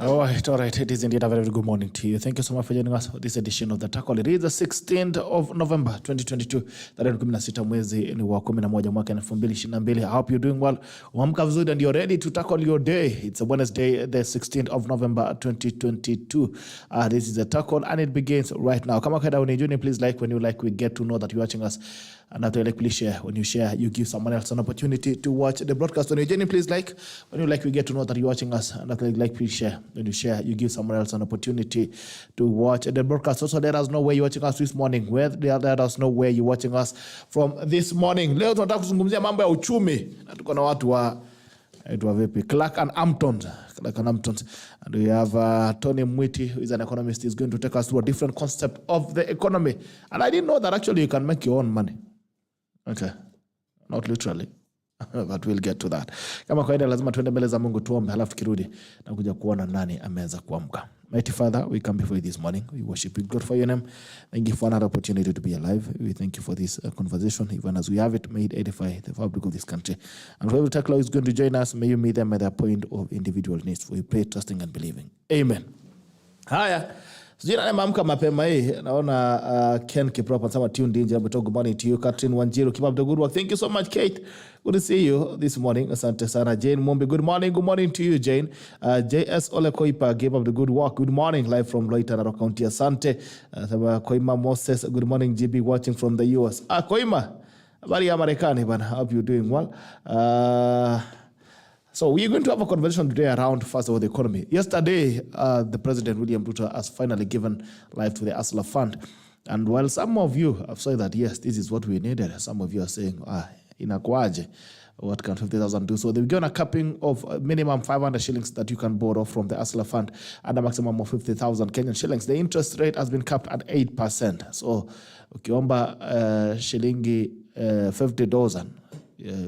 All right. It is indeed a very, very good morning to you. Thank you so much for joining us for this edition of The Tackle. It is the 16th of November, 2022. Tarehe 16 mwezi ni wa 11 mwaka 2022. I hope you're doing well. Umeamka vizuri and you're ready to tackle your day. It's a Wednesday, the 16th of November, 2022. This is The Tackle and it begins right now. Kama kaida unijuni, please like when you like. We get to know that you're watching us. And after like, please share. When you share, you give someone else an opportunity to watch the broadcast. When you join, please like. When you like, we get to know that you're watching us. And after like, please share. When you share, you give someone else an opportunity to watch the broadcast. Also, let us know where you're watching us this morning. Let us know where you're watching us from this morning. Leo tunataka kuzungumzia mambo ya uchumi. Na tuko na watu wa VICKY, Clark and Hampton. And we have Tony MWITI, who is an economist. He's going to take us through a different concept of the economy. And I didn't know that actually you can make your own money. Okay, not literally, but we'll get to that. Kama kawaida lazima tuende mbele za Mungu tuombe, halafu tukirudi na kuja kuona nani ameweza kuamka. Mighty Father, we come before you this morning. We worship you, glorify your name. Thank you for another opportunity to be alive. We thank you for this conversation, even as we have it, may it edify the fabric of this country. And whoever tackler is going to join us, may you meet them at their point of individual needs. For we pray, trusting and believing. Amen. Haya. Sijina na mamka mapema hii, naona Ken Kiprop anasema tuned in. Good morning to you. Catherine Wanjiru, keep up the good work. Thank you so much, Kate. Good to see you this morning. Asante sana. Jane Mumbi, good morning to you, Jane. JS Ole Koipa, keep up the good work. Good morning, live from Loita, Narok County. Asante. Koima Moses, good morning, GB, watching from the US. Koima, habari ya Marekani, bana. Hope you're doing well. So we're going to have a conversation today around, first of all, the economy. Yesterday, the President, William Ruto, has finally given life to the ASLA Fund. And while some of you have said that, yes, this is what we needed, some of you are saying, inakwaje, what can 50,000 do? So they've given a capping of minimum 500 shillings that you can borrow from the ASLA Fund and a maximum of 50,000 Kenyan shillings. The interest rate has been capped at 8%. So ukiomba shilingi 50,000,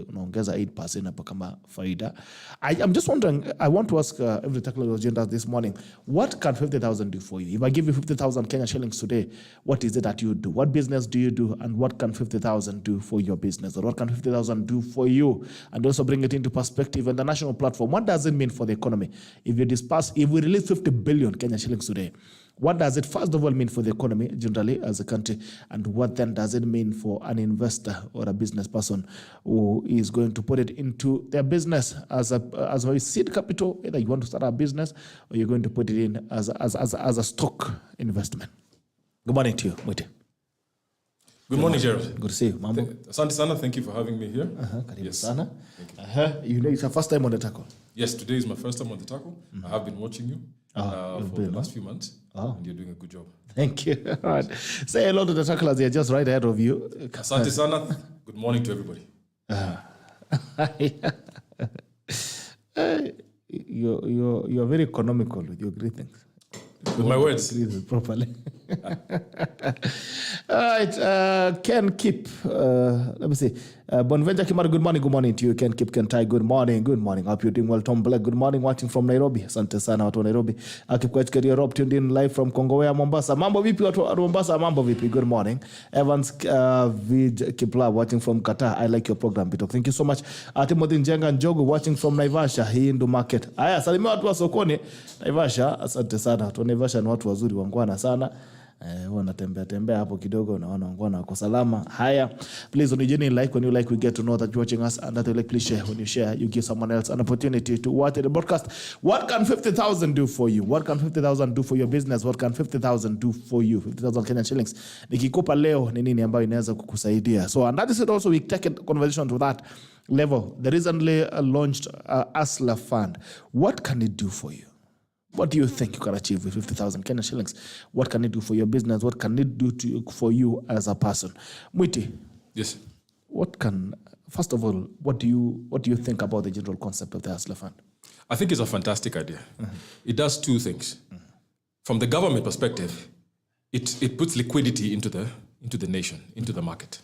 unaongeza 8% hapo kama faida. I'm just wondering, I want to ask every tackler agenda this morning, what can 50,000 do for you? If I give you 50,000 Kenya shillings today, what is it that you do? What business do you do? And what can 50,000 do for your business? Or what can 50,000 do for you? And also bring it into perspective on the national platform. What does it mean for the economy? If we release 50 billion Kenya shillings today, what does it first of all mean for the economy generally as a country, and what then does it mean for an investor or a business person who is going to put it into their business as a seed capital? Either you want to start a business or you're going to put it in as a stock investment. Good morning to you, MWITI. Good morning, Gerald. Good to see you. Mambo. Asante sana, thank you for having me here. Karibu sana. You know, it's your first time on the tackle. Yes, today is my first time on the tackle. I have been watching you for the last few months, and you're doing a good job. Thank you. All right. Say hello to the tacklers. They're just right ahead of you. Asante sana. Good morning to everybody. You're very economical with your greetings. With my words. Properly. All right. Ken Kip. Let me see. Bonvenja Kimari, good morning to you. Ken Kip Kentai, good morning. Hope you're doing well. Tom Black, good morning, watching from Nairobi. Asante sana watu wa Nairobi. Akipkwachikeria Rob tuned in live from Kongowea, Mombasa. Mambo vipi watu wa Mombasa? Mambo vipi? Good morning. Evans Vid Kipla, watching from Qatar. I like your program, Bitok. Thank you so much. Timothy Njenga Njogu, watching from Naivasha, Hindu Market. Aya, salimia watu wa sokoni Naivasha. Asante sana. Watu wa Naivasha ni watu wazuri, wangwana sana. Wanatembea hapo kidogo na wanaongana wako salama. Haya, please when you join in, like when you like, we get to know that you're watching us, and that you like, please share. When you share, you give someone else an opportunity to watch the broadcast. What can 50,000 do for you? What can 50,000 do for your business? What can 50,000 do for you? 50,000 Kenyan shillings. Nikikupa leo ni nini ambayo inaweza kukusaidia? So, and that is it also, we take a conversation to that level. The recently launched ASLA Fund. What can it do for you? What do you think you can achieve with 50,000 Kenyan shillings? What can it do for your business? What can it do for you as a person? MWITI. Yes. First of all, what do you think about the general concept of the ASLA Fund? I think it's a fantastic idea. It does two things. From the government perspective, it puts liquidity into the nation, into the market.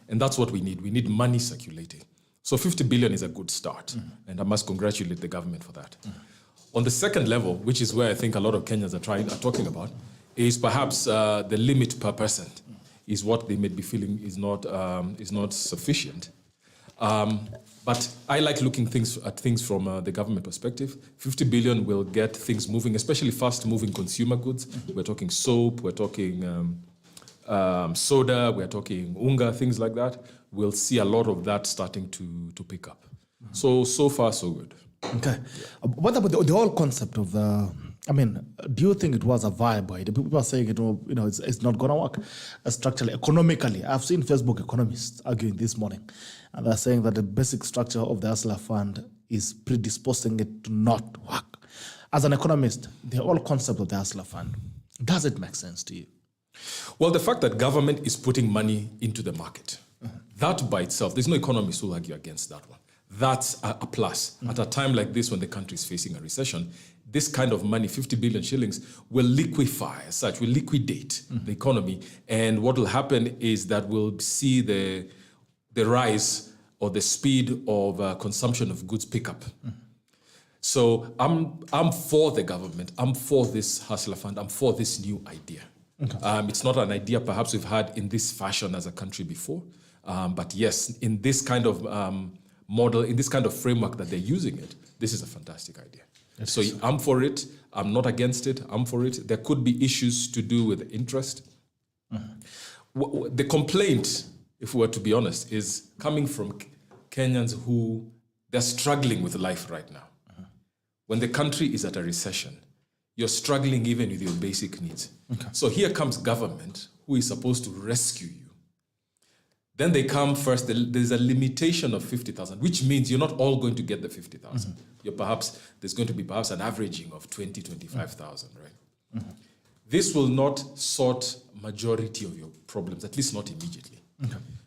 And that's what we need. We need money circulating. So 50 billion is a good start. And I must congratulate the government for that. On the second level, which is where I think a lot of Kenyans are talking about, is perhaps the limit per person is what they may be feeling is not sufficient. But I like looking at things from the government perspective. 50 billion will get things moving, especially fast-moving consumer goods. We're talking soap, we're talking soda, we're talking unga, things like that. We'll see a lot of that starting to pick up. So far, so good. Okay. What about the whole concept of the... I mean, do you think it was a viable idea? People are saying it's not going to work structurally, economically. I've seen Facebook economists arguing this morning, and they're saying that the basic structure of the Hustler Fund is predisposing it to not work. As an economist, the whole concept of the Hustler Fund, does it make sense to you? Well, the fact that government is putting money into the market, that by itself, there's no economist who will argue against that one. That's a plus. At a time like this, when the country is facing a recession, this kind of money, 50 billion shillings, will liquefy as such, will liquidate the economy. And what will happen is that we'll see the rise or the speed of consumption of goods pick up. So I'm for the government. I'm for this Hustler Fund. I'm for this new idea. Okay. It's not an idea perhaps we've had in this fashion as a country before. But yes, in this kind of model, in this kind of framework that they're using it, this is a fantastic idea. So I'm for it. I'm not against it. I'm for it. There could be issues to do with interest. The complaint, if we were to be honest, is coming from Kenyans who they're struggling with life right now. When the country is at a recession, you're struggling even with your basic needs. Okay. So here comes government who is supposed to rescue you. Then they come first, there's a limitation of 50,000, which means you're not all going to get the 50,000. There's going to be perhaps an averaging of 20, 25,000, right? This will not sort majority of your problems, at least not immediately.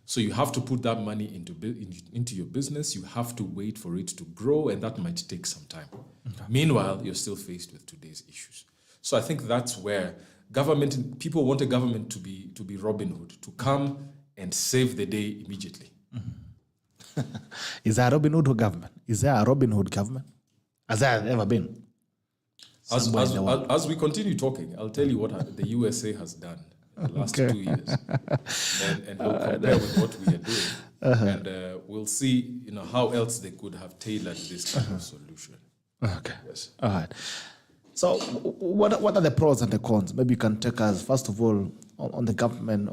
So you have to put that money into your business. You have to wait for it to grow, and that might take some time. Meanwhile, you're still faced with today's issues. So I think that's where people want a government to be Robin Hood, to come and save the day immediately. Is there a Robin Hood government? Is there a Robin Hood government? Has there ever been? As we continue talking, I'll tell you what the USA has done in the last 2 years. And we'll compare with what we are doing. And we'll see how else they could have tailored this kind of solution. Okay. Yes. All right. So what are the pros and the cons? Maybe you can take us, first of all, on the government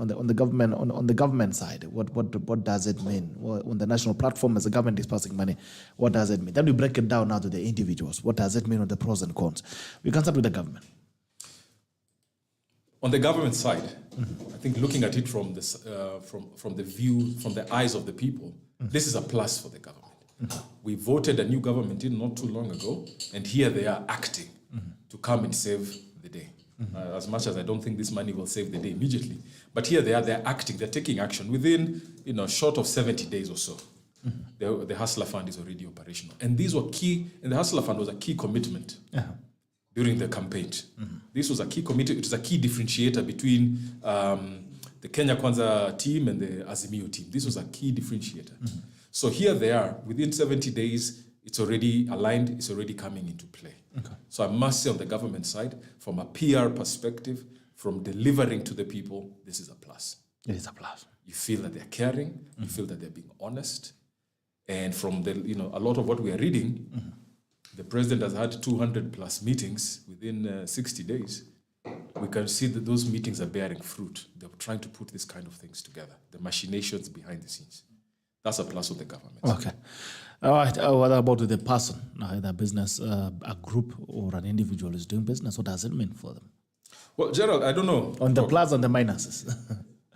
side. What does it mean? On the national platform, as the government is passing money, what does it mean? Then we break it down now to the individuals. What does it mean on the pros and cons? We can start with the government. On the government side, I think looking at it from the view, from the eyes of the people, this is a plus for the government. We voted a new government in not too long ago, and here they are acting to come and save the day. As much as I don't think this money will save the day immediately, but here they're acting, they're taking action within, short of 70 days or so. The Hustler Fund is already operational, and these were key. And the Hustler Fund was a key commitment during the campaign. This was a key commitment. It was a key differentiator between the Kenya Kwanza team and the Azimio team. This was a key differentiator. So here they are within 70 days. It's already aligned. It's already coming into play. So I must say on the government side, from a PR perspective, from delivering to the people, this is a plus. It is a plus. You feel that they're caring. You feel that they're being honest. And from the, a lot of what we are reading, the president has had 200 plus meetings within 60 days. We can see that those meetings are bearing fruit. They're trying to put these kind of things together, the machinations behind the scenes. That's a plus of the government. Okay. All right. What about the person, either business, a group or an individual is doing business? What does it mean for them? Well, Gerald, I don't know. On the plus and the minuses.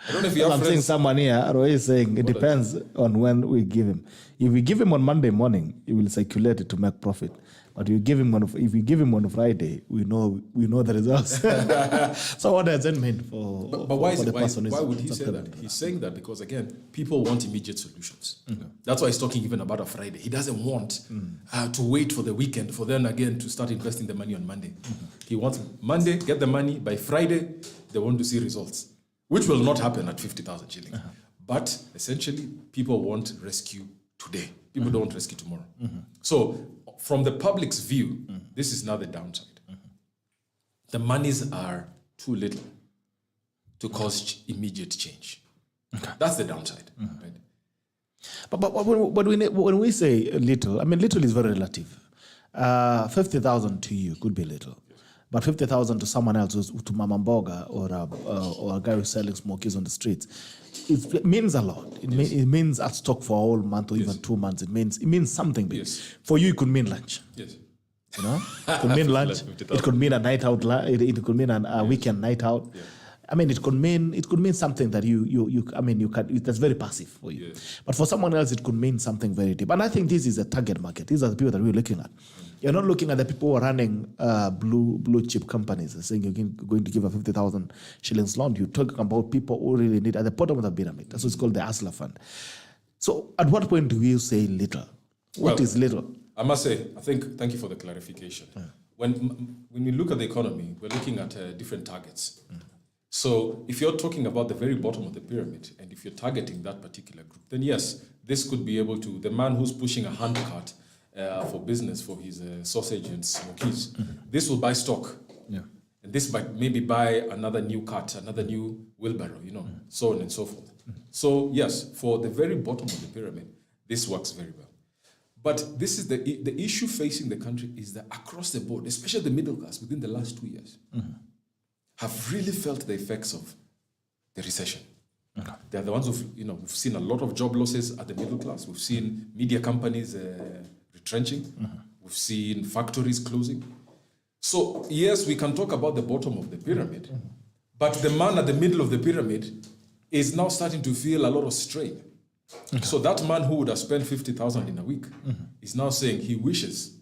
I don't know if you have I'm seeing someone here, Roy is saying it depends on when we give him. If we give him on Monday morning, he will circulate it to make profit. But if we give him on Friday, we know the results. So what does that mean for? But why would he say that? He's saying that because again, people want immediate solutions. That's why he's talking even about a Friday. He doesn't want to wait for the weekend for them again to start investing the money on Monday. He wants Monday, get the money by Friday. They want to see results, which will not happen at 50,000 shillings. But essentially, people want rescue today. People don't want rescue tomorrow. So from the public's view, this is now the downside. The monies are too little to cause immediate change. That's the downside. Right? But when we say little, I mean, little is very relative. 50,000 to you could be little. But 50,000 to someone else, to Mama Mboga or a guy who's selling smokies on the streets, it means a lot. It means a stock for a whole month or even 2 months. It means something big. Yes. For you, it could mean lunch. Yes. You know, it could mean lunch. It could mean a night out. It could mean a weekend night out. Yeah. I mean, it could mean something that you can. That's very passive for you. Yes. But for someone else, it could mean something very deep. And I think this is a target market. These are the people that we're looking at. You're not looking at the people who are running blue chip companies and saying you're going to give a 50,000 shillings loan. You're talking about people who really need at the bottom of the pyramid. That's what's called the Hustler Fund. So, at what point do you say little? What is little? I must say, thank you for the clarification. Yeah. When we look at the economy, we're looking at different targets. So if you're talking about the very bottom of the pyramid, and if you're targeting that particular group, then yes, this could be able to, the man who's pushing a handcart for business for his sausage and smokies, this will buy stock. Yeah. And this might maybe buy another new cart, another new wheelbarrow, so on and so forth. So yes, for the very bottom of the pyramid, this works very well. But this is the issue facing the country is that across the board, especially the middle class within the last 2 years, have really felt the effects of the recession. Okay. They're the ones we've seen a lot of job losses at the middle class. We've seen media companies retrenching. We've seen factories closing. So yes, we can talk about the bottom of the pyramid, but the man at the middle of the pyramid is now starting to feel a lot of strain. Okay. So that man who would have spent 50,000 in a week is now saying he wishes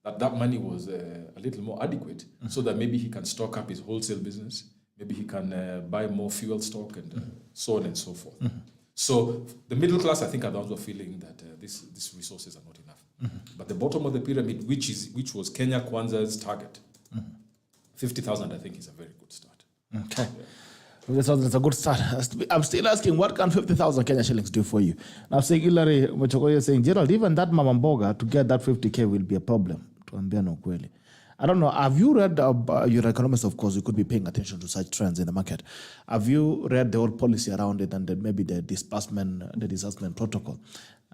that money was a little more adequate so that maybe he can stock up his wholesale business, maybe he can buy more fuel stock and so on and so forth. So the middle class, I think, are the ones who are feeling that these resources are not enough. But the bottom of the pyramid, which was Kenya Kwanza's target, 50,000, I think, is a very good start. Okay. Yeah. 50,000 is a good start. I'm still asking, what can 50,000 Kenya shillings do for you? Now, saying Hilary Mochokoyo is saying, Gerald, even that Mama Mboga to get that 50K will be a problem. I don't know. Have you read, you're an economist, of course, you could be paying attention to such trends in the market. Have you read the whole policy around it and maybe the disbursement protocol?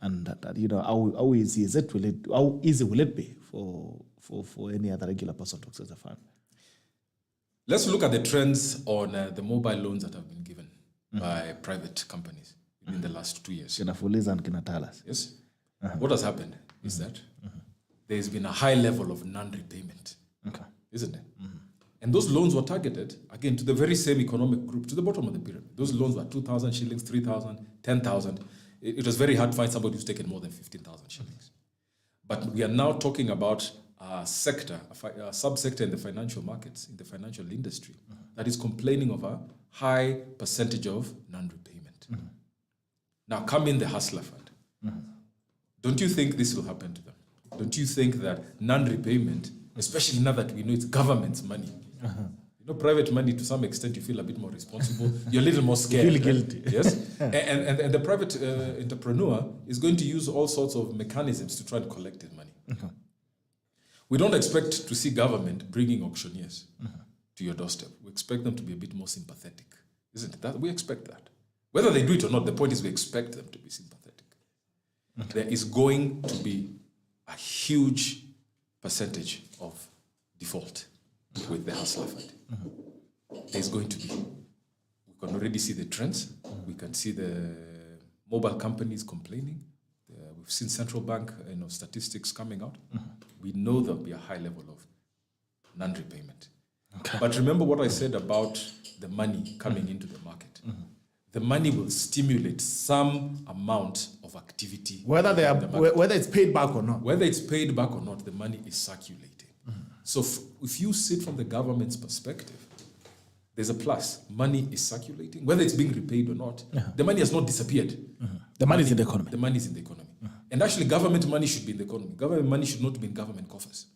And how easy is it? How easy will it be for any other regular person to access the fund? Let's look at the trends on the mobile loans that have been given by private companies in the last 2 years. Kinafuliza and Kinatalas. Yes. What has happened is that there's been a high level of non-repayment, isn't it? And those loans were targeted, again, to the very same economic group, to the bottom of the pyramid. Those loans were 2,000 shillings, 3,000, 10,000. It was very hard to find somebody who's taken more than 15,000 shillings. But we are now talking about a subsector in the financial markets, in the financial industry, that is complaining of a high percentage of non-repayment. Now come in the Hustler Fund. Don't you think this will happen to them? Don't you think that non-repayment, especially now that we know it's government's money, private money, to some extent, you feel a bit more responsible. You're a little more scared. You feel guilty. Right? Yes? and the private entrepreneur is going to use all sorts of mechanisms to try and collect his money. We don't expect to see government bringing auctioneers to your doorstep. We expect them to be a bit more sympathetic. Isn't it? That we expect that. Whether they do it or not, the point is we expect them to be sympathetic. There is going to be a huge percentage of default with the Hustler Fund. There's going to be. We can already see the trends. We can see the mobile companies complaining. We've seen central bank statistics coming out. We know there'll be a high level of non-repayment. But remember what I said about the money coming into the market. The money will stimulate some amount of activity. Whether it's paid back or not. Whether it's paid back or not, the money is circulating. So if you sit from the government's perspective, there's a plus. Money is circulating. Whether it's being repaid or not, the money has not disappeared. The money is in the economy. The money is in the economy. And actually, government money should be in the economy. Government money should not be in government coffers.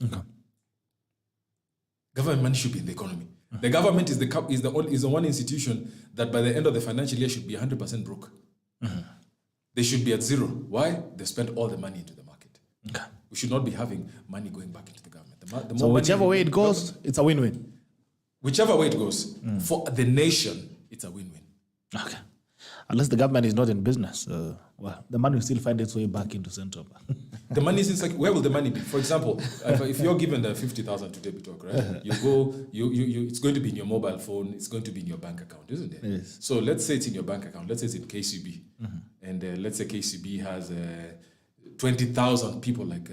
Government money should be in the economy. The government is the one institution that by the end of the financial year should be 100% broke. They should be at zero. Why? They spent all the money into the market. We should not be having money going back into the government. So whichever way it goes, it's a win-win. Whichever way it goes, for the nation, it's a win-win. Okay. Unless the government is not in business, well, the money will still find its way back into central bank. The money is inside. Where will the money be? For example, if you're given 50,000 to debit talk, right? You go. It's going to be in your mobile phone. It's going to be in your bank account, isn't it? Yes. So let's say it's in your bank account. Let's say it's in KCB, and let's say KCB has 20,000 people like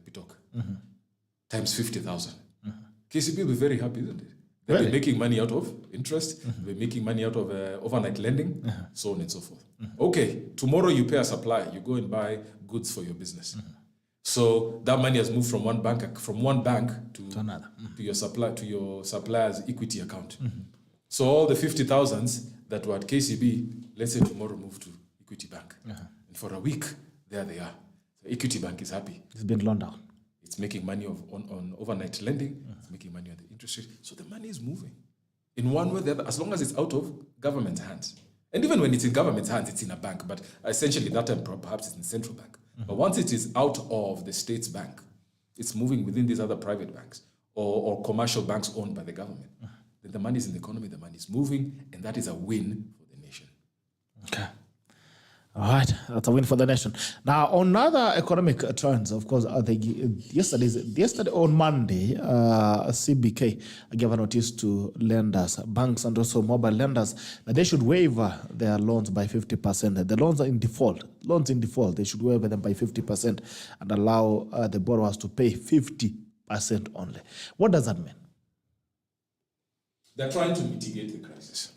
Bitok, times 50,000. KCB will be very happy, isn't it? They'll be making money out of interest. They're making money out of overnight lending, so on and so forth. Okay, tomorrow you pay a supplier. You go and buy goods for your business. So that money has moved from one bank to another, to your supplier's equity account. So all the 50,000s that were at KCB, let's say tomorrow move to Equity Bank, and for a week there they are. So Equity Bank is happy. It's been loaned out. It's making money on overnight lending. It's making money on the interest rate. So the money is moving in one way or the other, as long as it's out of government's hands. And even when it's in government's hands, it's in a bank. But essentially, that time perhaps it's in central bank. But once it is out of the state's bank, it's moving within these other private banks or commercial banks owned by the government. Then the money is in the economy, the money is moving, and that is a win for the nation. Okay. All right, that's a win for the nation. Now, on other economic trends, of course, yesterday on Monday, CBK gave a notice to lenders, banks, and also mobile lenders that they should waiver their loans by 50%. The loans in default, they should waiver them by 50% and allow the borrowers to pay 50% only. What does that mean? They're trying to mitigate the crisis.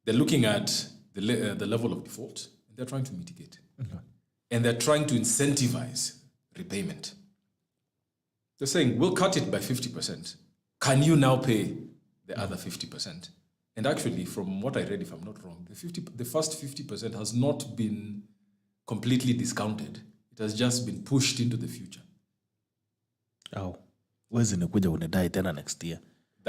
They're looking at the level of default, and they're trying to mitigate. And they're trying to incentivize repayment. They're saying, we'll cut it by 50%. Can you now pay the other 50%? And actually, from what I read, if I'm not wrong, the first 50% has not been completely discounted. It has just been pushed into the future. Oh, where's in the die then next year?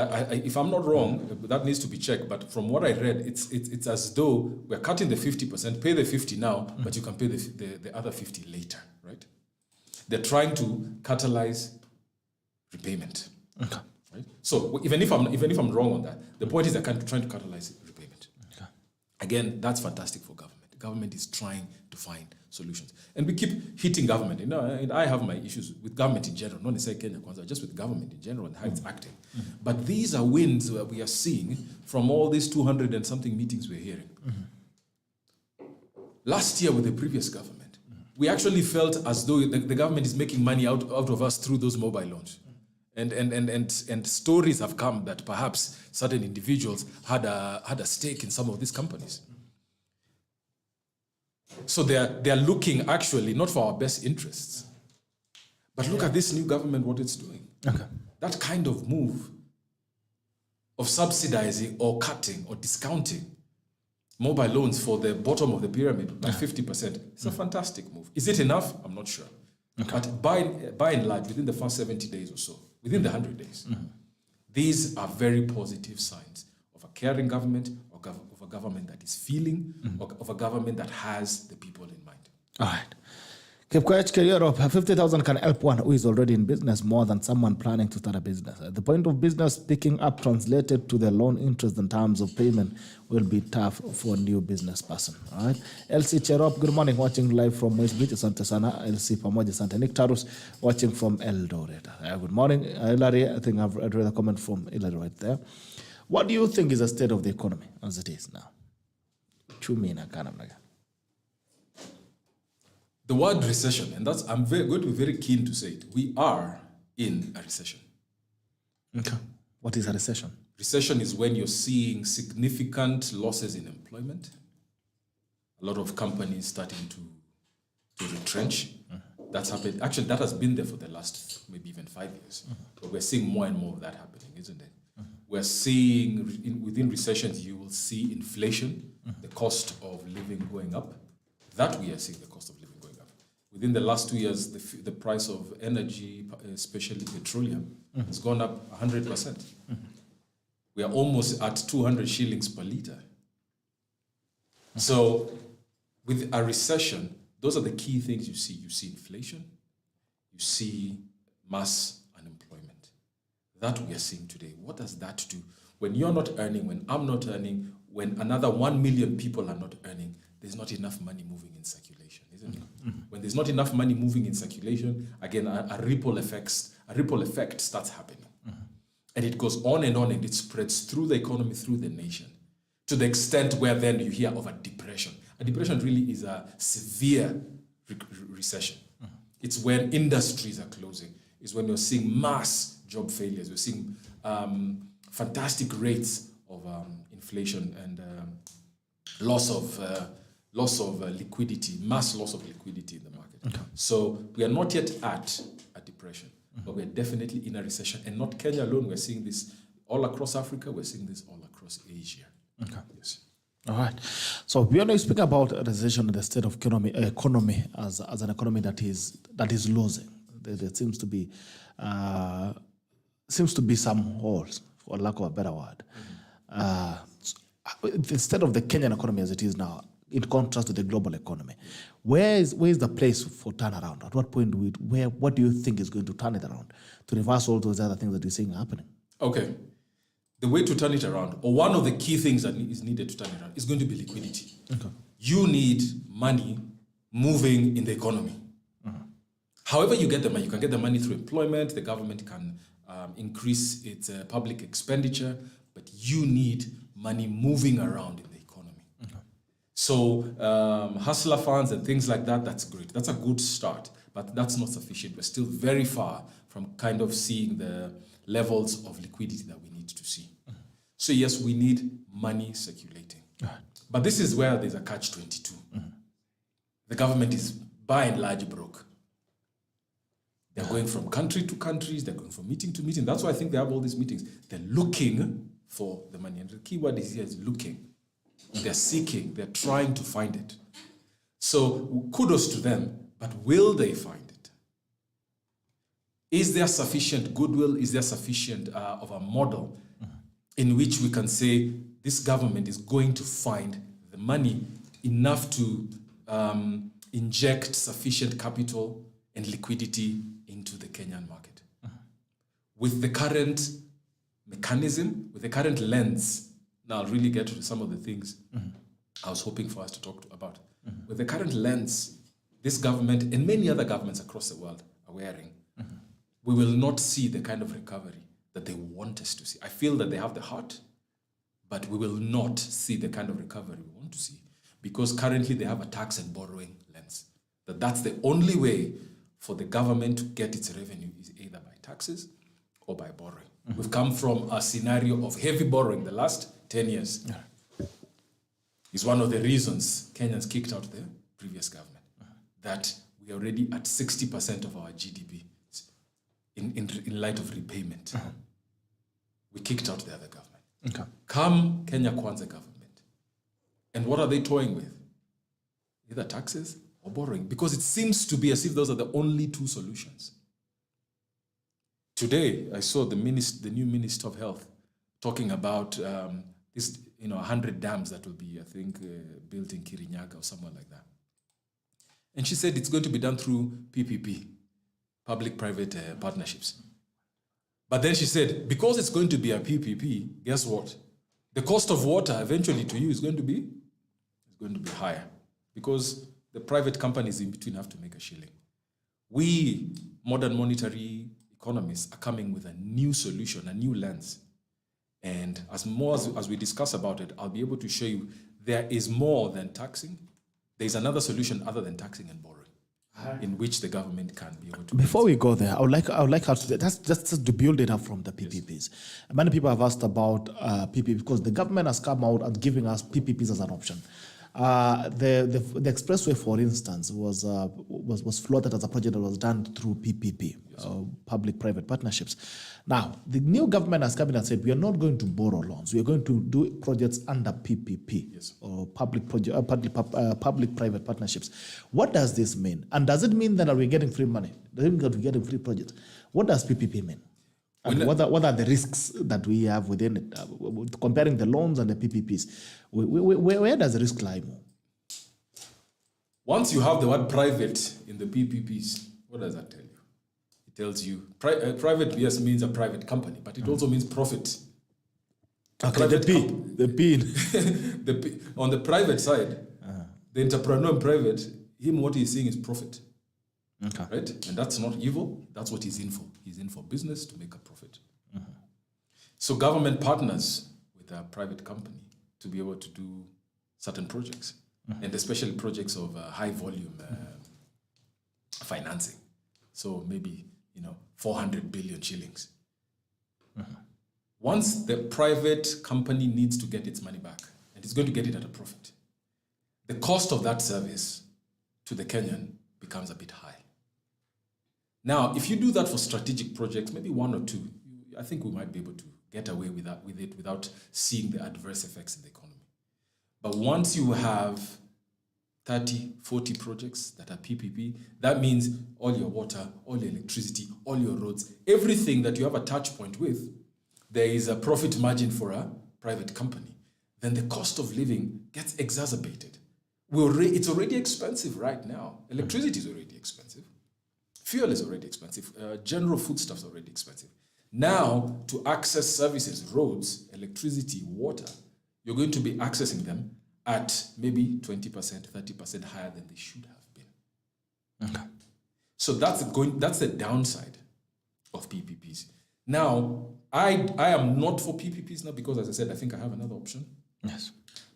If I'm not wrong, that needs to be checked. But from what I read, it's as though we're cutting the 50%, pay the 50 now, but you can pay the other 50 later, right? They're trying to catalyze repayment. Okay. Right? So even if I'm wrong on that, the point is they're trying to catalyze repayment. Okay. Again, that's fantastic for government. The government is trying to find solutions. And we keep hitting government. And I have my issues with government in general, not necessarily Kenya Kwanza, just with government in general and how it's acting. But these are wins that we are seeing from all these 200 and something meetings we're hearing. Last year with the previous government, we actually felt as though the government is making money out of us through those mobile loans. And stories have come that perhaps certain individuals had a stake in some of these companies. So they are looking actually not for our best interests, but look at this new government, what it's doing. Okay. That kind of move of subsidizing or cutting or discounting mobile loans for the bottom of the pyramid by 50%. It's a fantastic move. Is it enough? I'm not sure. Okay. But by and large, within the first 70 days or so, within the 100 days, these are very positive signs of a caring government, of a government that is feeling, of a government that has the people in mind. All right. CHEPKORIR, 50,000 can help one who is already in business more than someone planning to start a business. The point of business picking up translated to the loan interest and terms of payment will be tough for a new business person. All right. LC Cherop, good morning, watching live from MWITI. Asante sana. LC pamoja, Asante. Nick Tarus, watching from Eldoret. Good morning, Hilary. I think I've read a comment from Hilary right there. What do you think is the state of the economy as it is now? The word recession, and I'm going to be very keen to say it. We are in a recession. Okay. What is a recession? Recession is when you're seeing significant losses in employment. A lot of companies starting to retrench. That's happened. Actually, that has been there for the last maybe even 5 years. But we're seeing more and more of that happening, isn't it? We're seeing within recessions, you will see inflation, the cost of living going up. That we are seeing the cost of living going up. Within the last 2 years, the price of energy, especially petroleum, has gone up 100%. We are almost at 200 shillings per liter. So with a recession, those are the key things you see. You see inflation, you see mass unemployment. That we are seeing today. What does that do? When you're not earning, when I'm not earning, when another 1 million people are not earning, there's not enough money moving in circulation, isn't it? When there's not enough money moving in circulation, again, a ripple effect starts happening. And it goes on, and it spreads through the economy, through the nation, to the extent where then you hear of a depression. A depression really is a severe recession. It's when industries are closing. It's when you're seeing mass job failures. We're seeing fantastic rates of inflation and loss of liquidity, mass loss of liquidity in the market. Okay. So we are not yet at a depression, but we're definitely in a recession. And not Kenya alone. We're seeing this all across Africa. We're seeing this all across Asia. Okay. Yes. All right. So we are speaking about a recession in the state of economy as an economy that is losing. There seems to be some holes, for lack of a better word. Instead of the Kenyan economy as it is now, in contrast to the global economy, where is the place for turnaround? At what point what do you think is going to turn it around to reverse all those other things that you're seeing happening? Okay. The way to turn it around, or one of the key things that is needed to turn it around, is going to be liquidity. Okay. You need money moving in the economy. However you get the money, you can get the money through employment, the government can increase its public expenditure, but you need money moving around in the economy. Okay. So hustler funds and things like that, that's great. That's a good start, but that's not sufficient. We're still very far from kind of seeing the levels of liquidity that we need to see. So yes, we need money circulating. But this is where there's a catch-22. The government is by and large broke. They're going from country to countries, they're going from meeting to meeting. That's why I think they have all these meetings. They're looking for the money. And the key word is here is looking. They're seeking, they're trying to find it. So kudos to them, but will they find it? Is there sufficient goodwill? Is there sufficient of a model in which we can say this government is going to find the money enough to inject sufficient capital and liquidity into the Kenyan market? With the current mechanism, with the current lens, now I'll really get to some of the things I was hoping for us to talk about. With the current lens, this government and many other governments across the world are wearing, we will not see the kind of recovery that they want us to see. I feel that they have the heart, but we will not see the kind of recovery we want to see, because currently they have a tax and borrowing lens. That's the only way for the government to get its revenue, is either by taxes or by borrowing. We've come from a scenario of heavy borrowing the last 10 years. It's one of the reasons Kenyans kicked out the previous government, that we are already at 60% of our GDP in light of repayment. We kicked out the other government. Come Kenya Kwanza government. And what are they toying with? Either taxes or borrowing, because it seems to be as if those are the only two solutions. Today, I saw the new Minister of Health talking about this, 100 dams that will be, I think, built in Kirinyaga or somewhere like that. And she said it's going to be done through PPP, public-private partnerships. But then she said, because it's going to be a PPP, guess what? The cost of water eventually to you is going to be higher, because the private companies in between have to make a shilling. We, modern monetary economists, are coming with a new solution, a new lens. And as we discuss about it, I'll be able to show you there is more than taxing. There's another solution other than taxing and borrowing, in which the government can be able to. Before we go there, I would like us to just to build it up from the PPPs. Yes. Many people have asked about PPP because the government has come out and giving us PPPs as an option. The expressway, for instance, was floated as a project that was done through PPP, yes, public-private partnerships. Now, the new government has come in and said, we are not going to borrow loans. We are going to do projects under PPP, yes, or public-private partnerships. What does this mean? And does it mean that we're getting free money? Does it mean that we're getting free projects? What does PPP mean? And what are the risks that we have within it, comparing the loans and the PPPs? Where does the risk lie more? Once you have the word private in the PPPs, what does that tell you? It tells you private, yes, means a private company, but it also means profit. Okay, the P. On the private side, the entrepreneur in private, what he's seeing is profit. Okay. Right? And that's not evil. That's what he's in for. He's in for business to make a profit. So government partners with a private company to be able to do certain projects, and especially projects of high volume financing. So maybe 400 billion shillings. Once the private company needs to get its money back, and it's going to get it at a profit, the cost of that service to the Kenyan becomes a bit high. Now, if you do that for strategic projects, maybe one or two, I think we might be able to get away with it without seeing the adverse effects in the economy. But once you have 30, 40 projects that are PPP, that means all your water, all your electricity, all your roads, everything that you have a touch point with, there is a profit margin for a private company. Then the cost of living gets exacerbated. It's already expensive right now. Electricity is already expensive. Fuel is already expensive. General foodstuffs are already expensive. Now, to access services, roads, electricity, water, you're going to be accessing them at maybe 20%, 30% higher than they should have been. Okay. So that's the downside of PPPs. Now, I am not for PPPs now because, as I said, I think I have another option. Yes.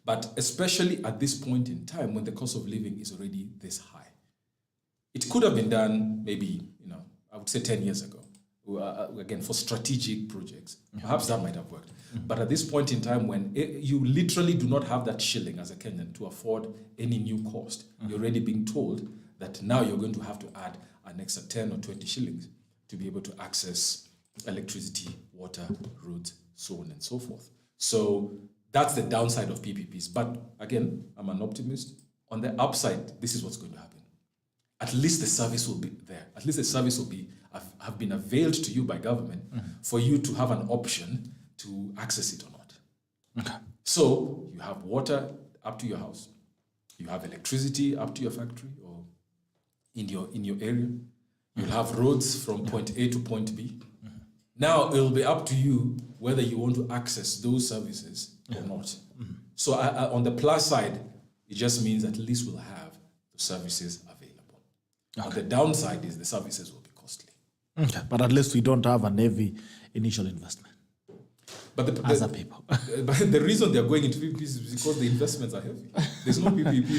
But especially at this point in time when the cost of living is already this high. It could have been done maybe, I would say 10 years ago. Again, for strategic projects. Perhaps that might have worked. But at this point in time when you literally do not have that shilling as a Kenyan to afford any new cost, you're already being told that now you're going to have to add an extra 10 or 20 shillings to be able to access electricity, water, roads, so on and so forth. So that's the downside of PPPs. But again, I'm an optimist. On the upside, this is what's going to happen. At least the service will be there. At least the service will have been availed to you by government for you to have an option to access it or not. Okay. So you have water up to your house. You have electricity up to your factory or in your area. You'll have roads from point A to point B. Now it'll be up to you whether you want to access those services or not. So on the plus side, it just means at least we'll have the services available. Okay. On the downside is the services will be costly. Okay. But at least we don't have a heavy initial investment. But as a people. But the reason they're going into PPPs is because the investments are heavy. There's no PPP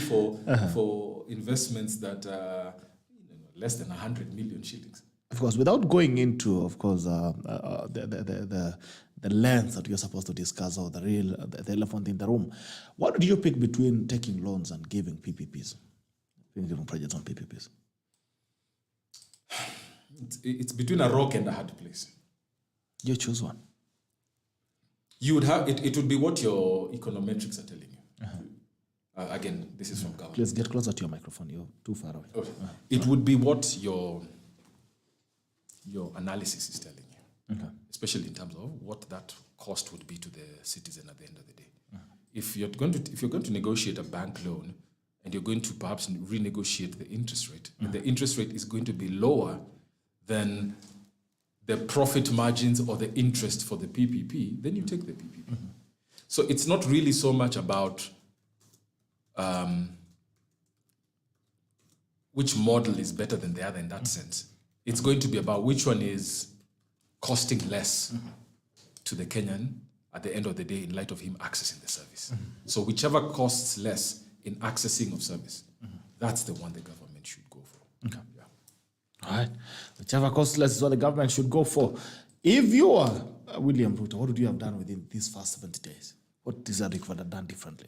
for investments that are less than 100 million shillings. Of course, without going into, of course, the length that you're supposed to discuss or the elephant in the room, what do you pick between taking loans and giving PPPs, giving projects on PPPs? It's between a rock and a hard place. You choose one. You would have it would be what your econometrics are telling you. Again, this is from government. Please get closer to your microphone. You're too far away. Okay. It would be what your analysis is telling you, especially in terms of what that cost would be to the citizen at the end of the day. If you're going to negotiate a bank loan and you're going to perhaps renegotiate the interest rate, and the interest rate is going to be lower than the profit margins or the interest for the PPP, then you take the PPP. So it's not really so much about which model is better than the other in that sense. It's going to be about which one is costing less to the Kenyan at the end of the day in light of him accessing the service. So whichever costs less in accessing of service, that's the one the government should go for. Okay. Yeah. All right. Whichever costs less is what the government should go for. If you are William Ruto, what would you have done within these first 70 days? What is that you would have done differently?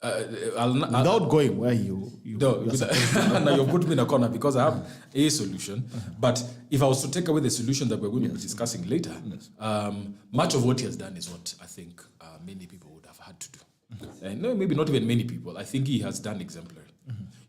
Without going where you now you've put me in a corner because I have a solution. But if I was to take away the solution that we're going to be discussing later, much of what he has done is what I think many people would have had to do. And no, maybe not even many people. I think he has done exemplary.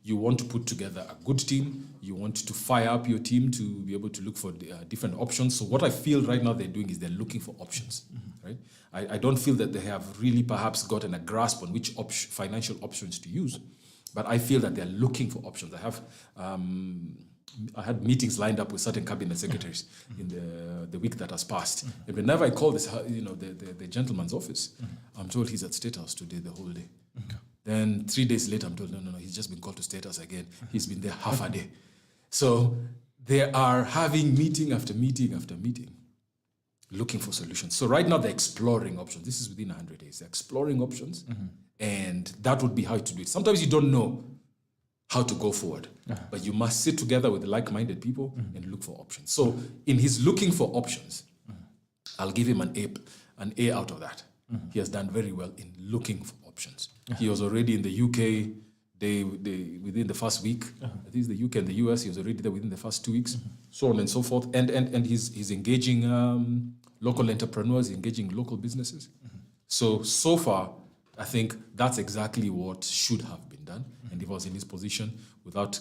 You want to put together a good team. You want to fire up your team to be able to look for different options. So what I feel right now they're doing is they're looking for options. Right? I don't feel that they have really perhaps gotten a grasp on which financial options to use, but I feel that they're looking for options. I have I had meetings lined up with certain cabinet secretaries in the week that has passed. And whenever I call this, the gentleman's office, I'm told he's at State House today the whole day. Then 3 days later, I'm told, no, he's just been called to State House again. He's been there half a day. So they are having meeting after meeting after meeting, looking for solutions. So right now they're exploring options. This is within 100 days. They're exploring options, and that would be how to do it. Sometimes you don't know how to go forward, but you must sit together with like-minded people and look for options. So in his looking for options, I'll give him an A out of that. He has done very well in looking for options. He was already in the UK within the first week. I think it's the UK and the US. He was already there within the first 2 weeks, so on and so forth. And he's engaging local entrepreneurs, engaging local businesses. So far, I think that's exactly what should have been done. And if I was in his position, without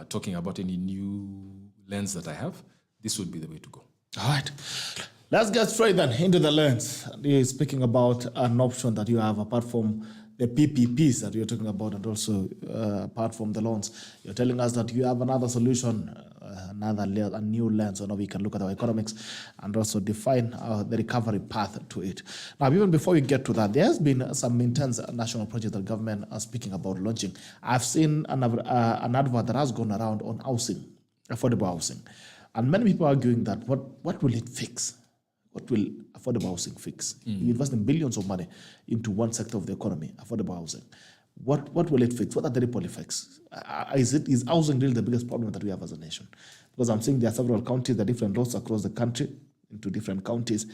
talking about any new lens that I have, this would be the way to go. All right. Let's get straight then into the lens. You're speaking about an option that you have apart from the PPPs that you're talking about, and also apart from the loans. You're telling us that you have another solution, a new lens on how we can look at our economics and also define the recovery path to it. Now, even before we get to that, there has been some intense national projects that government are speaking about launching. I've seen an advert that has gone around on housing, affordable housing. And many people are arguing that what will it fix? What will affordable housing fix? You invest in billions of money into one sector of the economy, affordable housing. What will it fix? What are the ripple effects? Is housing really the biggest problem that we have as a nation? Because I'm seeing there are several counties, there are different laws across the country into different counties.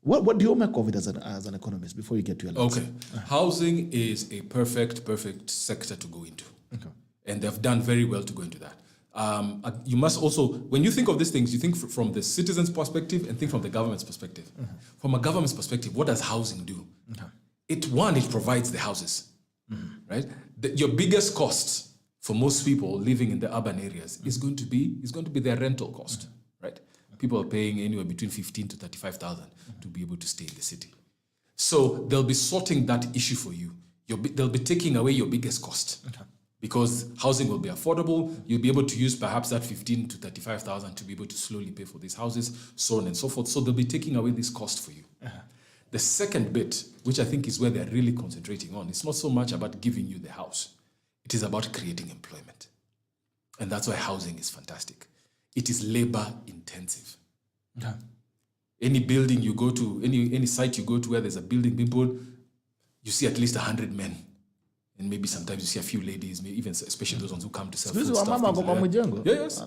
What do you make of it as an economist before you get to your lens? Okay. Housing is a perfect sector to go into. Okay. And they've done very well to go into that. You must also, when you think of these things, you think from the citizen's perspective and think from the government's perspective. From a government's perspective, what does housing do? It provides the houses, right? Your biggest cost for most people living in the urban areas is going to be their rental cost, right? People are paying anywhere between 15 to 35,000 to be able to stay in the city. So they'll be sorting that issue for you. They'll be taking away your biggest cost. Because housing will be affordable, you'll be able to use perhaps that 15 to 35,000 to be able to slowly pay for these houses, so on and so forth. So they'll be taking away this cost for you. The second bit, which I think is where they're really concentrating on, it's not so much about giving you the house. It is about creating employment. And that's why housing is fantastic. It is labor intensive. Any building you go to, any site you go to where there's a building being built, you see at least 100 men. And maybe sometimes you see a few ladies, maybe even especially those ones who come to sell food stuff. Yes.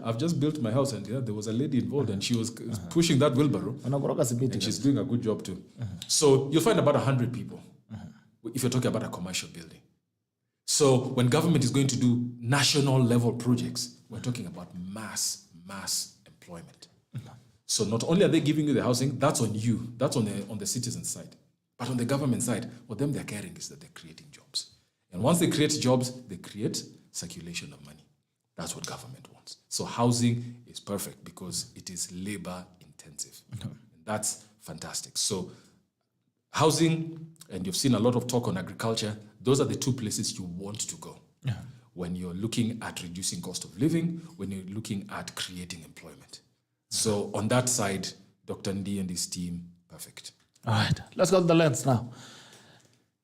I've just built my house and there was a lady involved and she was pushing that wheelbarrow. And she's doing a good job too. So you'll find about 100 people if you're talking about a commercial building. So when government is going to do national level projects, we're talking about mass employment. So not only are they giving you the housing, that's on you, that's on the citizen side. But on the government side, what they're carrying is that they're creating jobs. And once they create jobs, they create circulation of money. That's what government wants. So housing is perfect because it is labor intensive. And that's fantastic. So housing, and you've seen a lot of talk on agriculture, those are the two places you want to go. When you're looking at reducing cost of living, when you're looking at creating employment. So on that side, Dr. Ndi and his team, perfect. All right, let's go to the lens now.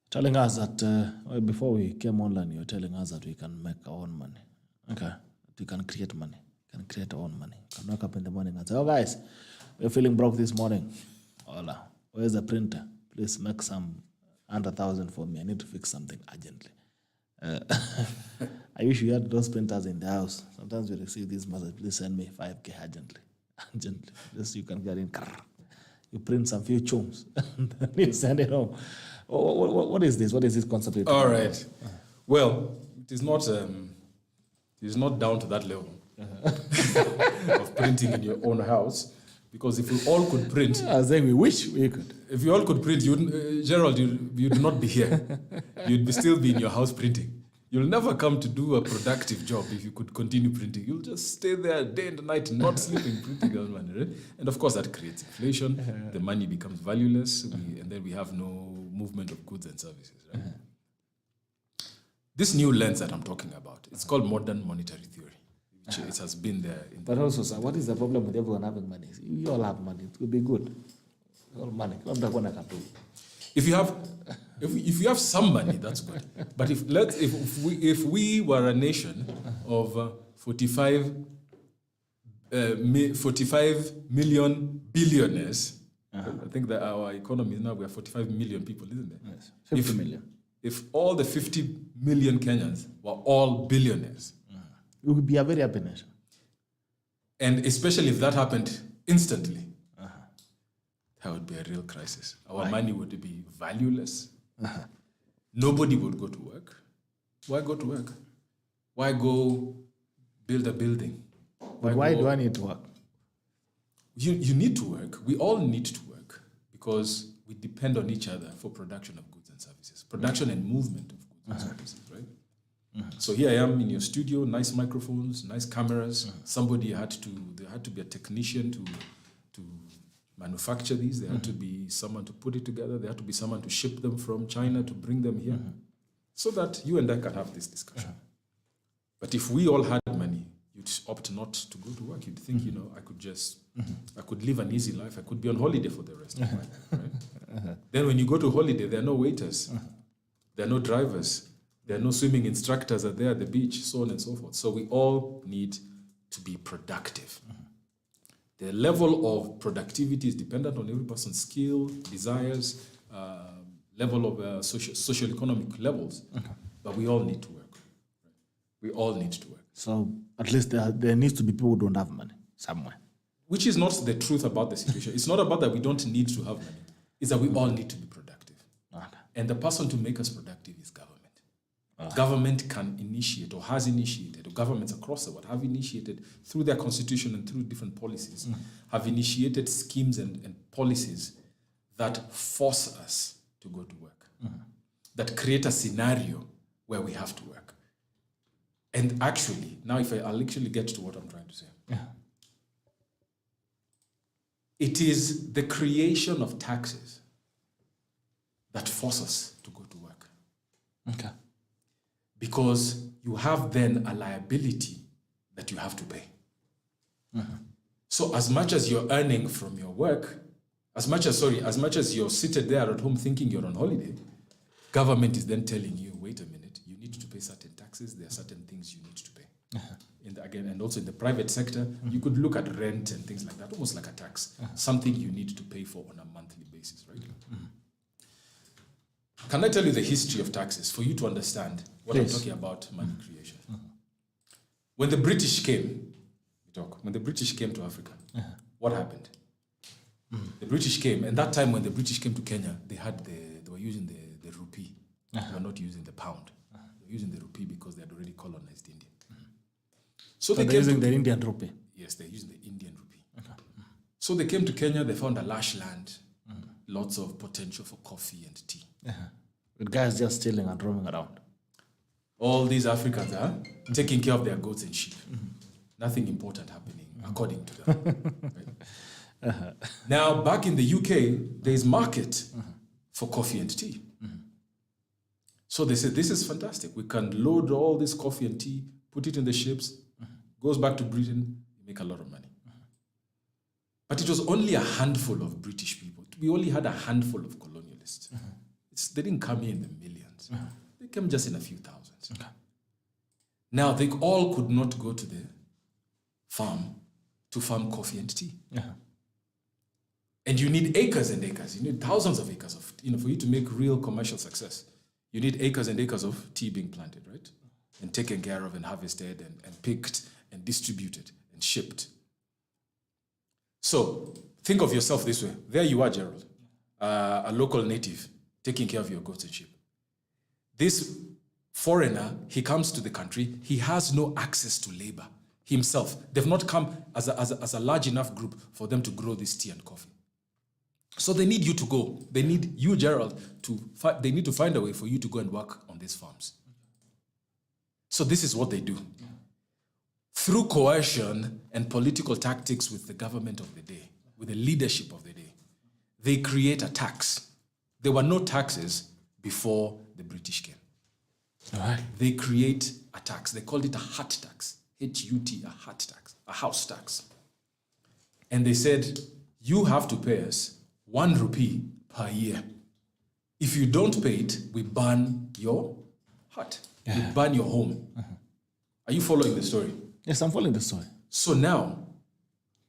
Telling us that before we came online, you were telling us that we can make our own money. Okay, we can create money. We can create our own money. We can wake up in the morning and say, oh guys, we're feeling broke this morning. Hola, where's the printer? Please make some 100,000 for me. I need to fix something urgently. I wish we had those printers in the house. Sometimes we receive these messages, please send me 5K urgently. Urgently. Just you can get in. You print some few chums and then you send it home. What is this? What is this concept? All right. Well, it is not down to that level of printing in your own house. Because if we all could print... I was saying we wish we could. If you all could print, Gerald, you'd not be here. You'd still be in your house printing. You'll never come to do a productive job if you could continue printing. You'll just stay there day and night, not sleeping, printing that money, right? And of course, that creates inflation. The money becomes valueless, and then we have no movement of goods and services, right? This new lens that I'm talking about, it's called modern monetary theory. It has been there. But also, sir, what is the problem with everyone having money? You all have money. It will be good. All money. If you have some money, that's good. But if we were a nation of 45 million billionaires, I think that our economy now, we are 45 million people, isn't it? Yes. 50 million. If all the 50 million Kenyans were all billionaires, it would be a very happy nation. And especially if that happened instantly, that would be a real crisis. Our money would be valueless. Nobody would go to work. Why go to work? Why go build a building? Why do I need to work? You need to work. We all need to work because we depend on each other for production of goods and services, production and movement of goods and services, right? So here I am in your studio, nice microphones, nice cameras. There had to be a technician to manufacture these. There had to be someone to put it together. There had to be someone to ship them from China to bring them here so that you and I can have this discussion. But if we all had money, you'd opt not to go to work. You'd think, I could just, I could live an easy life. I could be on holiday for the rest of my life, right? Then when you go to holiday, there are no waiters. There are no drivers. There are no swimming instructors are there at the beach, so on and so forth. So we all need to be productive. The level of productivity is dependent on every person's skill, desires, level of socio-economic levels. But we all need to work. We all need to work. So at least there needs to be people who don't have money somewhere. Which is not the truth about the situation. It's not about that we don't need to have money. It's that we all need to be productive. And the person to make us productive is government. Government can initiate or has initiated, or governments across the world have initiated through their constitution and through different policies, have initiated schemes and policies that force us to go to work, that create a scenario where we have to work. And actually, now I'll actually get to what I'm trying to say. It is the creation of taxes that force us to go to work. Because you have then a liability that you have to pay. So as much as you're earning from your work, as much as you're seated there at home thinking you're on holiday, government is then telling you, wait a minute, you need to pay certain taxes, there are certain things you need to pay. And also in the private sector, you could look at rent and things like that, almost like a tax, something you need to pay for on a monthly basis, right? Can I tell you the history of taxes for you to understand what I'm talking about, money creation? When the British came, when the British came to Africa, what happened? The British came, and that time when the British came to Kenya, they were using the rupee. They were not using the pound. They were using the rupee because they had already colonized India. So they're using the Indian rupee. Yes, they're using the Indian rupee. So they came to Kenya, they found a lush land, lots of potential for coffee and tea. With guys just stealing and roaming around. All these Africans are taking care of their goats and sheep. Nothing important happening, according to them. Right? Now, back in the UK, there is market for coffee and tea. So they said, this is fantastic. We can load all this coffee and tea, put it in the ships, goes back to Britain, make a lot of money. But it was only a handful of British people. We only had a handful of colonialists. They didn't come here in the millions. They came just in a few thousands. Now, they all could not go to the farm to farm coffee and tea. And you need acres and acres. You need thousands of acres of, for you to make real commercial success. You need acres and acres of tea being planted, right? And taken care of and harvested and picked and distributed and shipped. So think of yourself this way. There you are, Gerald, a local native, taking care of your goats and sheep. This foreigner, he comes to the country, he has no access to labor himself. They've not come as a large enough group for them to grow this tea and coffee. So they need you to go. They need you, Gerald, they need to find a way for you to go and work on these farms. So this is what they do. Through coercion and political tactics with the government of the day, with the leadership of the day, they create a tax. There were no taxes before the British came. They create a tax. They called it a hut tax. HUT, a hut tax, a house tax. And they said, you have to pay us 1 rupee per year. If you don't pay it, we burn your hut. We burn your home. Are you following the story? Yes, I'm following the story. So now,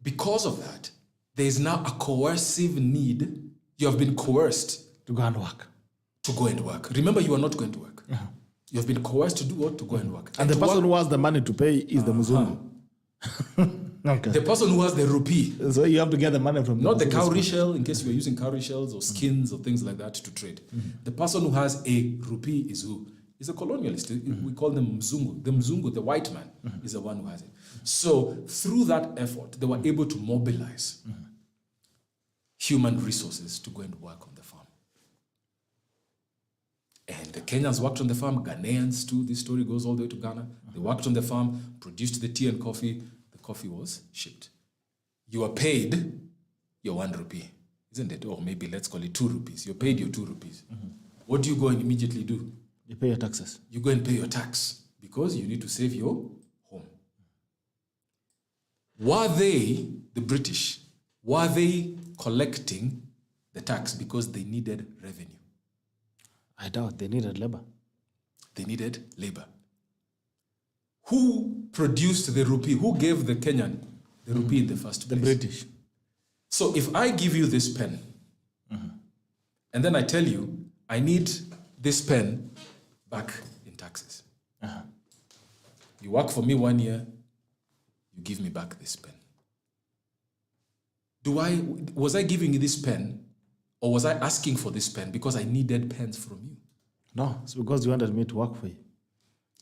because of that, there is now a coercive need. You have been coerced To go and work. to go and work. Remember, you are not going to work. You have been coerced to do what? To go and work. And the person who has the money to pay is the Muzungu. Okay. The person who has the rupee, So you have to get the money from not the Muzungu's cowrie pocket. shell, in case you are using cowrie shells or skins or things like that to trade. The person who has a rupee is who? Is a colonialist. We call them Mzungu. The Mzungu, the white man, is the one who has it. So through that effort, they were able to mobilize human resources to go and work on the farm. And the Kenyans worked on the farm, Ghanaians too, this story goes all the way to Ghana. They worked on the farm, produced the tea and coffee, the coffee was shipped. You are paid your 1 rupee, isn't it? Or maybe let's call it 2 rupees. You're paid your 2 rupees. What do you go and immediately do? You pay your taxes. You go and pay your tax because you need to save your home. Were they, the British, were they collecting the tax because they needed revenue? I doubt they needed labor. They needed labor. Who produced the rupee? Who gave the Kenyan the rupee in the first The place? British. So if I give you this pen, and then I tell you, I need this pen back in taxes. You work for me 1 year, you give me back this pen. Was I giving you this pen, or was I asking for this pen because I needed pens from you? No, it's because you wanted me to work for you.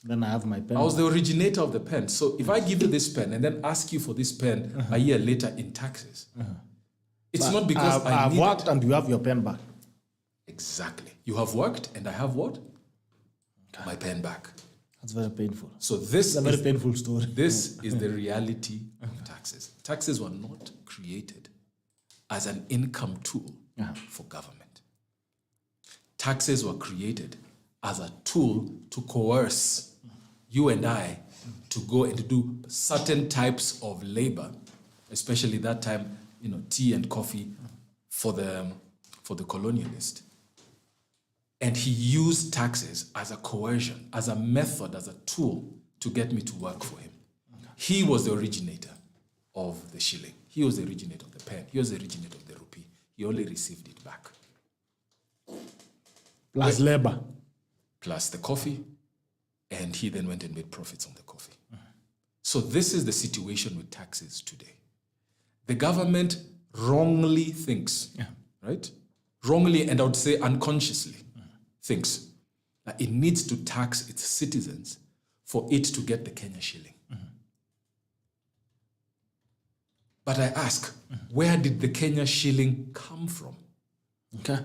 Then I have my pen. I was the originator of the pen. So if I give you this pen and then ask you for this pen a year later in taxes, it's not because I've worked and you have your pen back. Exactly. You have worked and I have what? My pen back. That's very painful. So this It's a very is, painful story. this is the reality of taxes. Taxes were not created as an income tool for government. Taxes were created as a tool to coerce you and I to go and do certain types of labor, especially that time, tea and coffee for the colonialist. And he used taxes as a coercion, as a method, as a tool to get me to work for him. He was the originator of the shilling. He was the originator of the pen. He was the originator of the rupee. He only received it back. Plus labor. Plus the coffee, and he then went and made profits on the coffee. So this is the situation with taxes today. The government wrongly thinks, right? Wrongly, and I would say unconsciously, thinks that it needs to tax its citizens for it to get the Kenya shilling. But I ask, where did the Kenya shilling come from? Okay.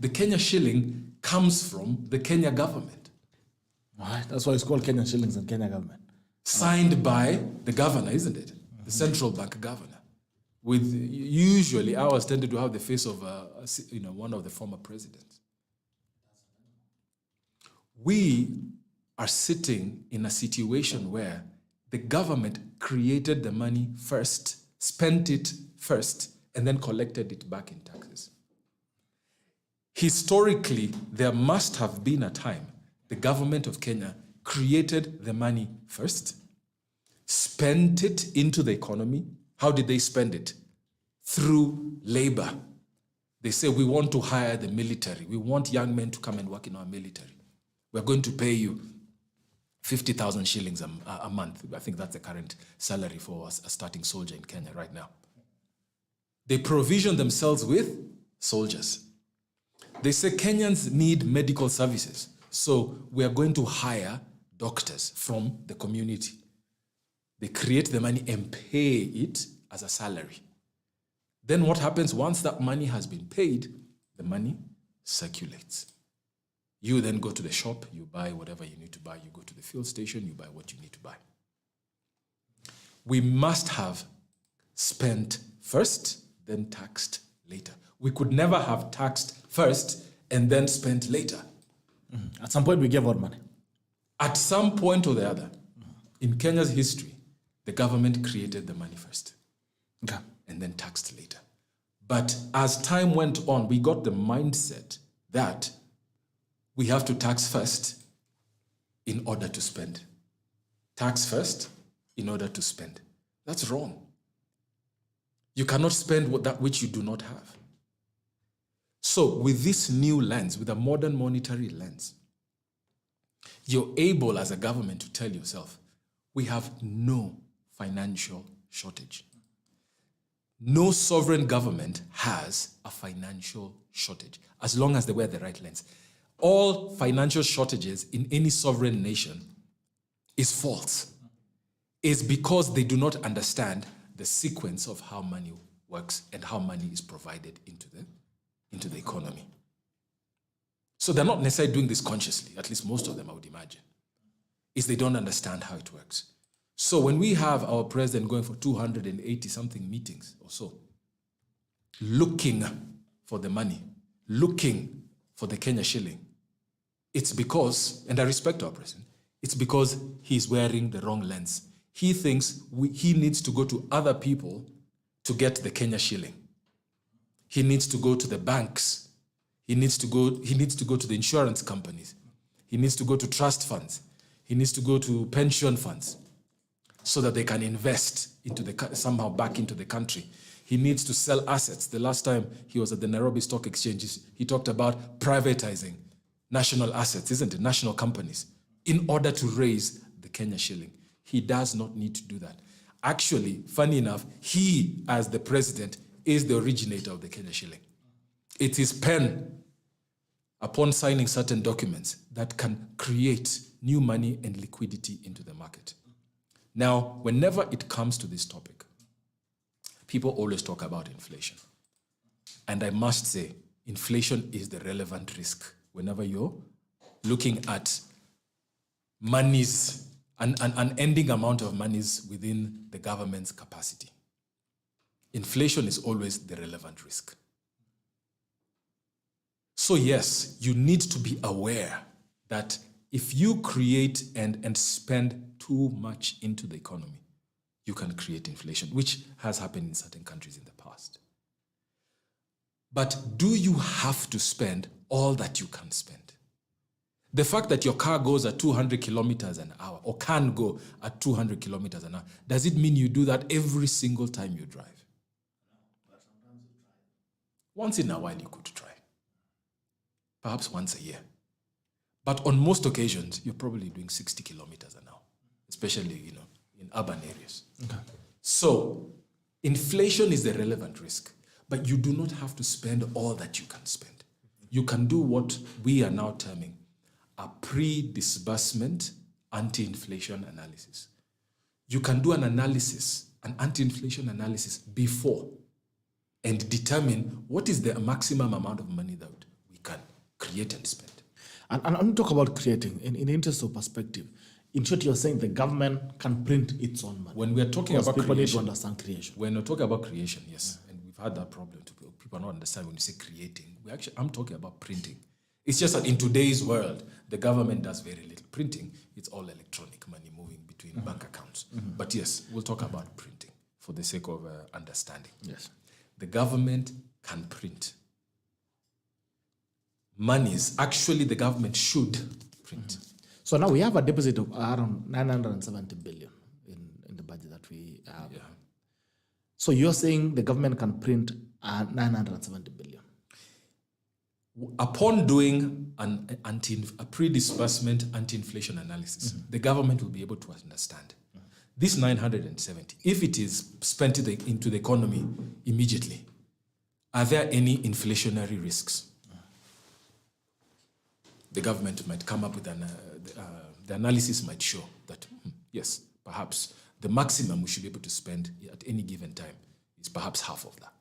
The Kenya shilling comes from the Kenya government. All right. That's why it's called Kenyan shillings and Kenya government. Signed by the governor, isn't it? The central bank governor. With usually ours tended to have the face of one of the former presidents. We are sitting in a situation where the government created the money first, spent it first, and then collected it back in taxes. Historically, there must have been a time the government of Kenya created the money first, spent it into the economy. How did they spend it? Through labor. They say, we want to hire the military. We want young men to come and work in our military. We're going to pay you 50,000 shillings a month. I think that's the current salary for a starting soldier in Kenya right now. They provision themselves with soldiers. They say Kenyans need medical services, so we are going to hire doctors from the community. They create the money and pay it as a salary. Then what happens once that money has been paid? The money circulates. You then go to the shop, you buy whatever you need to buy. You go to the fuel station, you buy what you need to buy. We must have spent first, then taxed later. We could never have taxed first and then spent later. At some point, we gave out money. At some point or the other. in Kenya's history, the government created the money first. Okay. And then taxed later. But as time went on, we got the mindset that we have to tax first in order to spend. Tax first in order to spend. That's wrong. You cannot spend that which you do not have. So with this new lens, with a modern monetary lens, you're able as a government to tell yourself, we have no financial shortage. No sovereign government has a financial shortage, as long as they wear the right lens. All financial shortages in any sovereign nation is false. It's because they do not understand the sequence of how money works and how money is provided into the economy. So they're not necessarily doing this consciously, at least most of them, I would imagine. Is they don't understand how it works. So when we have our president going for 280-something meetings or so, looking for the money, looking for the Kenya shilling, it's because, and I respect our president, it's because he's wearing the wrong lens. He thinks he needs to go to other people to get the Kenya shilling. He needs to go to the banks. He needs to go to the insurance companies. He needs to go to trust funds. He needs to go to pension funds so that they can invest somehow back into the country. He needs to sell assets. The last time he was at the Nairobi Stock Exchange, he talked about privatizing national assets, isn't it? National companies, in order to raise the Kenya shilling. He does not need to do that. Actually, funny enough, he, as the president, is the originator of the Kenya shilling. It is pen, upon signing certain documents, that can create new money and liquidity into the market. Now, whenever it comes to this topic, people always talk about inflation. And I must say, inflation is the relevant risk whenever you're looking at monies, an ending amount of monies within the government's capacity. Inflation is always the relevant risk. So yes, you need to be aware that if you create and spend too much into the economy, you can create inflation, which has happened in certain countries in the past. But do you have to spend all that you can spend? The fact that your car goes at 200 kilometers an hour or can go at 200 kilometers an hour, does it mean you do that every single time you drive? Once in a while you could try. Perhaps once a year. But on most occasions, you're probably doing 60 kilometers an hour, especially, in urban areas. Okay. So inflation is the relevant risk, but you do not have to spend all that you can spend. You can do what we are now terming a pre-disbursement anti-inflation analysis. You can do an analysis, an anti-inflation analysis before, and determine what is the maximum amount of money that we can create and spend. And I'm talk about creating, in the interest of perspective. In short, you're saying the government can print its own money. When we are talking about people creation, need to understand creation. When we're talking about creation, yes, and we've had that problem. People don't understand when you say creating. I'm talking about printing. It's just that in today's world, the government does very little printing. It's all electronic money moving between bank accounts. But yes, we'll talk about printing for the sake of understanding. Yes. The government can print. Monies, actually the government should print. So now we have a deficit of around 970 billion in the budget that we have. Yeah. So you're saying the government can print 970 billion? Upon doing a pre-disbursement anti-inflation analysis, the government will be able to understand this 970, if it is spent into the economy immediately, are there any inflationary risks? The government might come up with the analysis might show that, yes, perhaps the maximum we should be able to spend at any given time is perhaps half of that.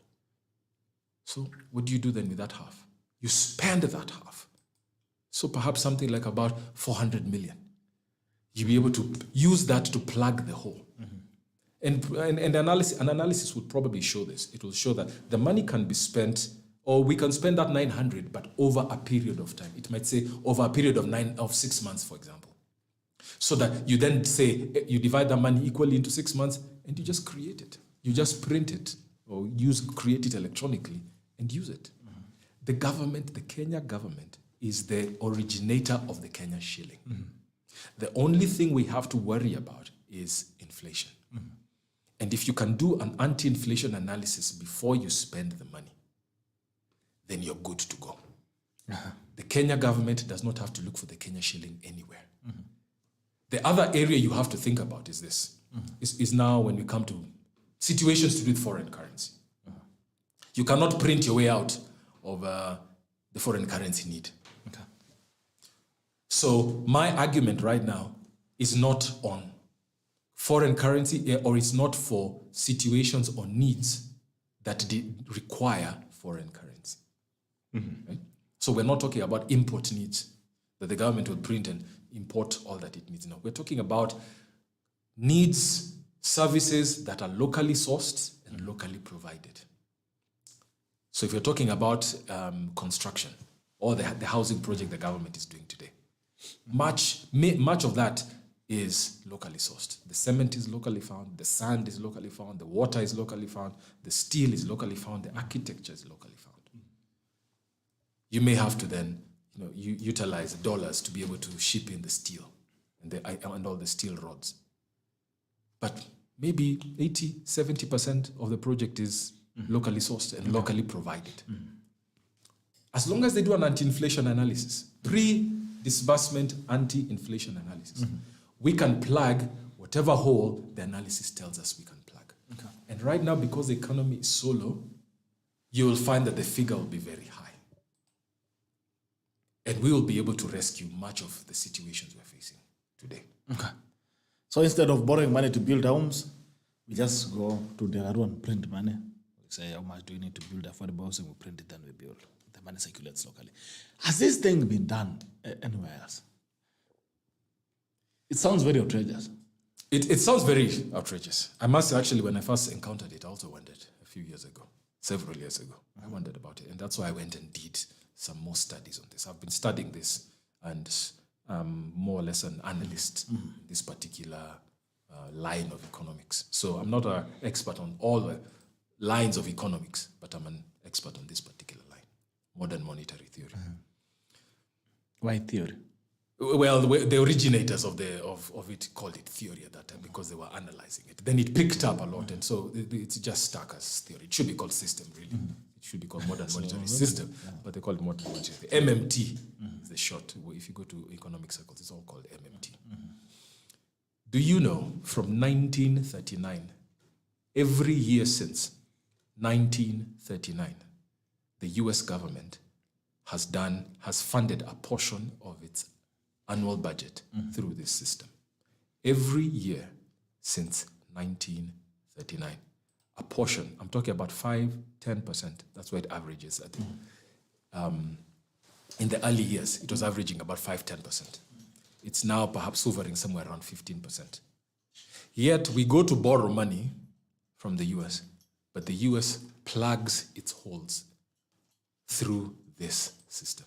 So what do you do then with that half? You spend that half. So perhaps something like about 400 million. You'll be able to use that to plug the hole. And an analysis would probably show this. It will show that the money can be spent, or we can spend that 900, but over a period of time. It might say over a period of 6 months, for example. So that you then say, you divide that money equally into 6 months and you just create it. You just print it or create it electronically and use it. The government, the Kenya government, is the originator of the Kenya shilling. The only thing we have to worry about is inflation. And if you can do an anti-inflation analysis before you spend the money, then you're good to go. The Kenya government does not have to look for the Kenya shilling anywhere. The other area you have to think about is this, is now when we come to situations to do with foreign currency. You cannot print your way out of the foreign currency need. So my argument right now is not on foreign currency, or it's not for situations or needs that require foreign currency. Right? So we're not talking about import needs that the government will print and import all that it needs. No, we're talking about needs, services that are locally sourced and locally provided. So if you're talking about construction or the housing project the government is doing today, much of that is locally sourced. The cement is locally found, the sand is locally found, the water is locally found, the steel is locally found, the architecture is locally found. You may have to then utilize dollars to be able to ship in the steel and all the steel rods. But maybe 80-70% of the project is locally sourced and locally provided. As long as they do an anti-inflation analysis, pre-disbursement anti-inflation analysis, we can plug whatever hole the analysis tells us we can plug. And right now, because the economy is so low, you will find that the figure will be very high. And we will be able to rescue much of the situations we're facing today. So instead of borrowing money to build homes, we just go to the and print money. We say, how much do we need to build affordable housing? We print it, then we build. The money circulates locally. Has this thing been done anywhere else? It sounds very outrageous. It sounds very outrageous. I must actually, when I first encountered it, I also wondered a few years ago, several years ago. I wondered about it. And that's why I went and did some more studies on this. I've been studying this and more or less an analyst in this particular line of economics. So I'm not an expert on all the lines of economics, but I'm an expert on this particular line, modern monetary theory. Why theory? Well, the originators of it called it theory at that time because they were analyzing it. Then it picked up a lot, and so it's just stuck as theory. It should be called system, really. It should be called modern monetary system, but they call it modern monetary. MMT is the short. If you go to economic circles, it's all called MMT. Do you know from 1939, every year since 1939, the US government has funded a portion of its annual budget through this system. Every year since 1939, a portion, I'm talking about 5-10%, that's where it averages at. In the early years, it was averaging about 5-10%. It's now perhaps hovering somewhere around 15%. Yet we go to borrow money from the US, but the US plugs its holes through this system.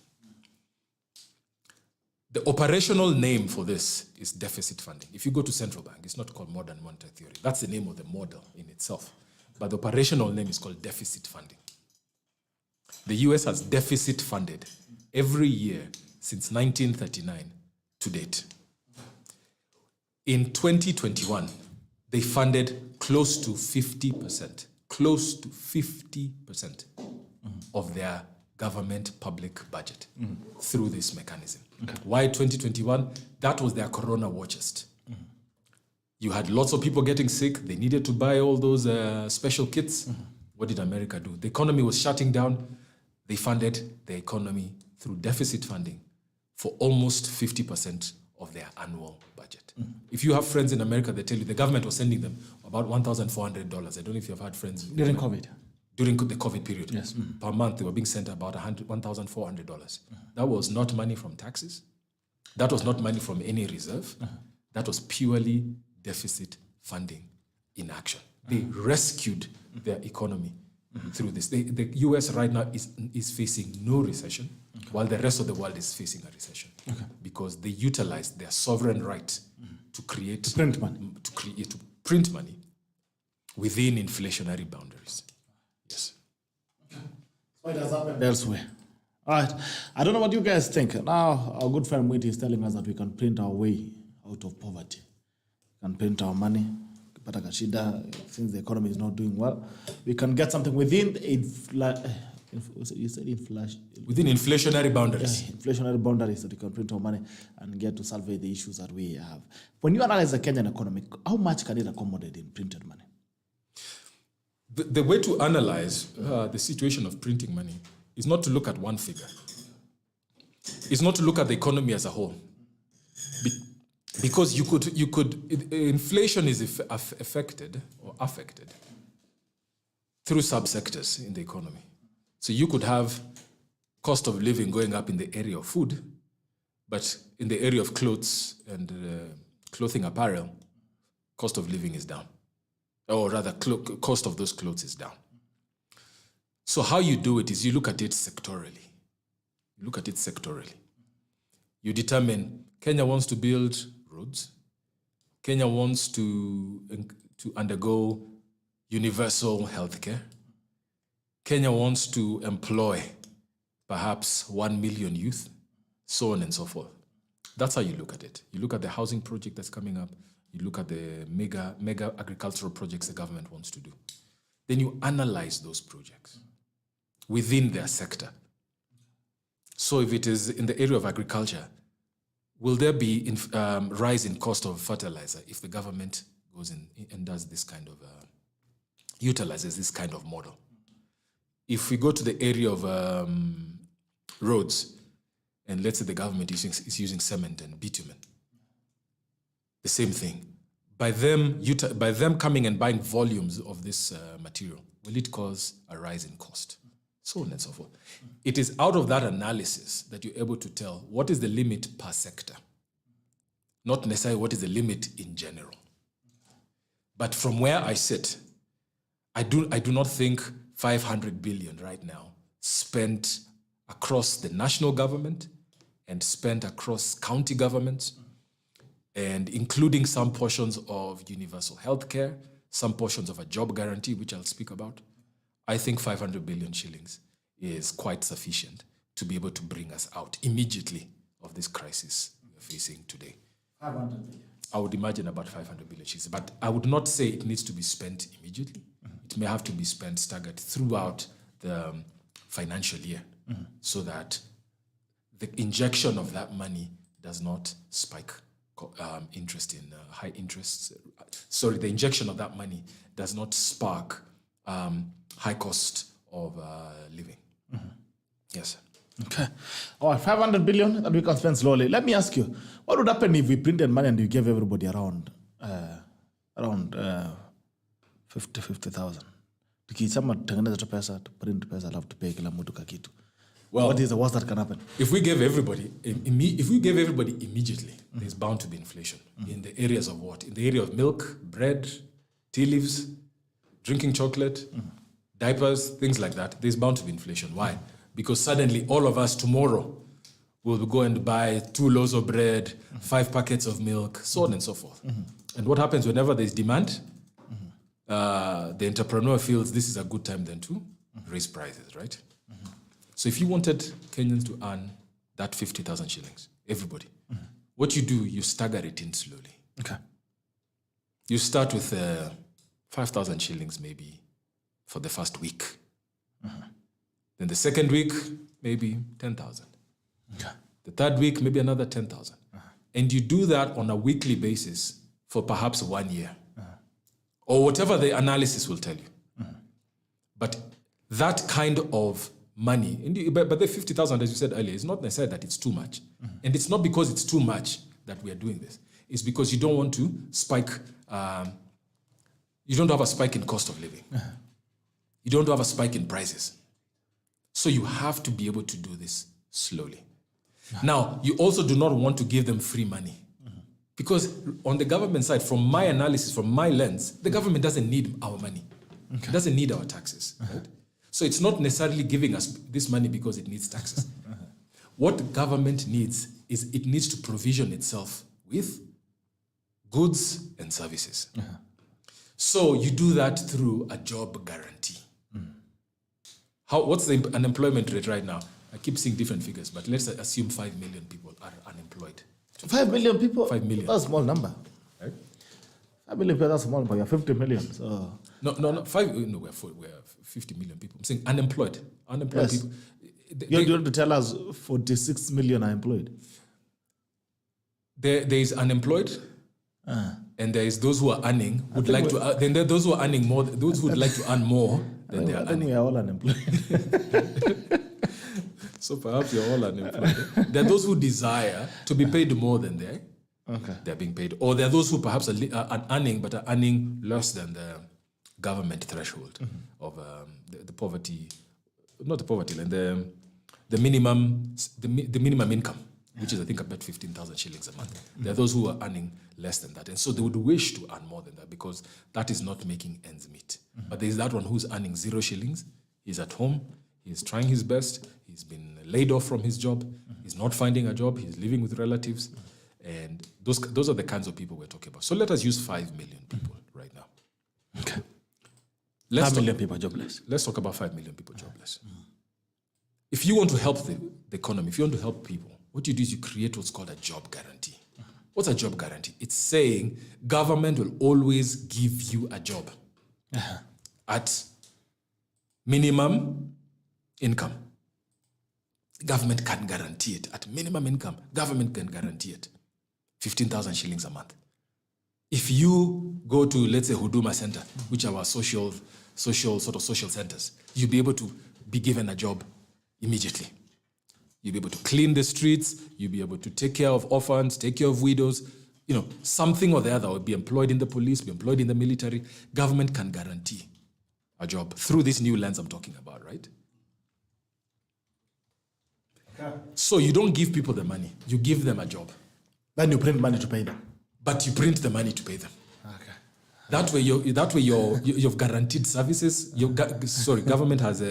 The operational name for this is deficit funding. If you go to central bank, it's not called modern monetary theory. That's the name of the model in itself. But the operational name is called deficit funding. The US has deficit funded every year since 1939 to date. In 2021, they funded close to 50% of their government public budget through this mechanism. Why 2021? That was their corona war chest. You had lots of people getting sick. They needed to buy all those special kits. What did America do? The economy was shutting down. They funded the economy through deficit funding for almost 50% of their annual budget. If you have friends in America, they tell you the government was sending them about $1,400. I don't know if you've had friends. During COVID. During the COVID period. Yes. Per month, they were being sent about $1,400. That was not money from taxes. That was not money from any reserve. That was purely deficit funding in action. They rescued their economy through this. The US right now is facing no recession, while the rest of the world is facing a recession because they utilized their sovereign right to create print money. To print money within inflationary boundaries. Yes. So it has happened elsewhere. All right. I don't know what you guys think. Now, our good friend MWITI is telling us that we can print our way out of poverty. We can print our money. Since the economy is not doing well, we can get something within within inflationary boundaries. Inflationary boundaries that we can print our money and get to solve the issues that we have. When you analyze the Kenyan economy, how much can it accommodate in printed money? The way to analyze the situation of printing money is not to look at one figure. It's not to look at the economy as a whole. Because inflation is affected through subsectors in the economy. So you could have cost of living going up in the area of food, but in the area of clothes and clothing apparel, cost of living is down. Or rather, cost of those clothes is down. So how you do it is you look at it sectorally. You determine Kenya wants to build roads. Kenya wants to undergo universal healthcare. Kenya wants to employ perhaps 1 million youth, so on and so forth. That's how you look at it. You look at the housing project that's coming up. You look at the mega agricultural projects the government wants to do. Then you analyze those projects within their sector. So if it is in the area of agriculture, will there be rise in cost of fertilizer if the government goes in and does this kind of, utilizes this kind of model? If we go to the area of roads, and let's say the government is using cement and bitumen, the same thing. By them coming and buying volumes of this material, will it cause a rise in cost? So on and so forth. It is out of that analysis that you're able to tell what is the limit per sector, not necessarily what is the limit in general. But from where I sit, I do not think 500 billion right now spent across the national government and spent across county governments, and including some portions of universal healthcare, some portions of a job guarantee, which I'll speak about. I think 500 billion shillings is quite sufficient to be able to bring us out immediately of this crisis we're facing today. 500 billion. I would imagine about 500 billion shillings, but I would not say it needs to be spent immediately. It may have to be spent staggered throughout the financial year so that the injection of that money does not spike interest in high interests. Sorry, the injection of that money does not spark high cost of living. Yes. Okay. All right, 500 billion that we can spend slowly. Let me ask you, what would happen if we printed money and we gave everybody around 50,000? Tukisema tutengeneze pesa, to print pesa, alafu tupee kila mtu kakitu. Well, what is the worst that can happen? If we gave everybody immediately, there's bound to be inflation in the areas of what? In the area of milk, bread, tea leaves, drinking chocolate, diapers, things like that. There's bound to be inflation. Why? Because suddenly all of us tomorrow will go and buy 2 loaves of bread, 5 packets of milk, so on and so forth. And what happens whenever there's demand? The entrepreneur feels this is a good time then to raise prices, right? So if you wanted Kenyans to earn that 50,000 shillings, everybody, what you do, you stagger it in slowly. Okay. You start with 5,000 shillings maybe for the first week. Then the second week, maybe 10,000. Okay. The third week, maybe another 10,000. And you do that on a weekly basis for perhaps 1 year. Or whatever the analysis will tell you. But that kind of money, but the 50,000, as you said earlier, is not necessarily that it's too much. And it's not because it's too much that we are doing this. It's because you don't want to spike, you don't have a spike in cost of living. You don't have a spike in prices. So you have to be able to do this slowly. Now, you also do not want to give them free money. Because on the government side, from my analysis, from my lens, the government doesn't need our money. It doesn't need our taxes. Right? So it's not necessarily giving us this money because it needs taxes. What the government needs is it needs to provision itself with goods and services. So you do that through a job guarantee. What's the unemployment rate right now? I keep seeing different figures, but let's assume 5 million people are unemployed. 5 million people? 5 million. That's a small number. Right? 5 million people, that's a small number. You're 50 million. So. No, we're 50 million people. I'm saying unemployed. Unemployed Yes. people. You're going to tell us 46 million are employed. There is unemployed, and there is those who are earning. Then there are those who are earning more. Those who would like to earn more than they are I think earning. we are all unemployed. So perhaps you're all unemployed. There are those who desire to be paid more than they're being paid, or there are those who perhaps are earning but are earning less than the government threshold of the poverty, not the poverty, and the minimum income, which is I think about 15,000 shillings a month. There are those who are earning less than that, and so they would wish to earn more than that because that is not making ends meet. But there is that one who's earning 0 shillings. He's at home. He's trying his best. He's been laid off from his job. He's not finding a job. He's living with relatives, and those are the kinds of people we're talking about. So let us use 5 million people right now. Okay. 5 Let's million people jobless. Let's talk about 5 million people jobless. If you want to help the economy, if you want to help people, what you do is you create what's called a job guarantee. What's a job guarantee? It's saying government will always give you a job at minimum income. Government can guarantee it. At minimum income, government can guarantee it. 15,000 shillings a month. If you go to, let's say, Huduma Center, which are our social centers, you'll be able to be given a job immediately. You'll be able to clean the streets. You'll be able to take care of orphans, take care of widows. Something or the other, or be employed in the police, be employed in the military. Government can guarantee a job through this new lens I'm talking about, right? So you don't give people the money. You give them a job. Then you print money to pay them. But you print the money to pay them. Okay. That way, you've guaranteed services. Government has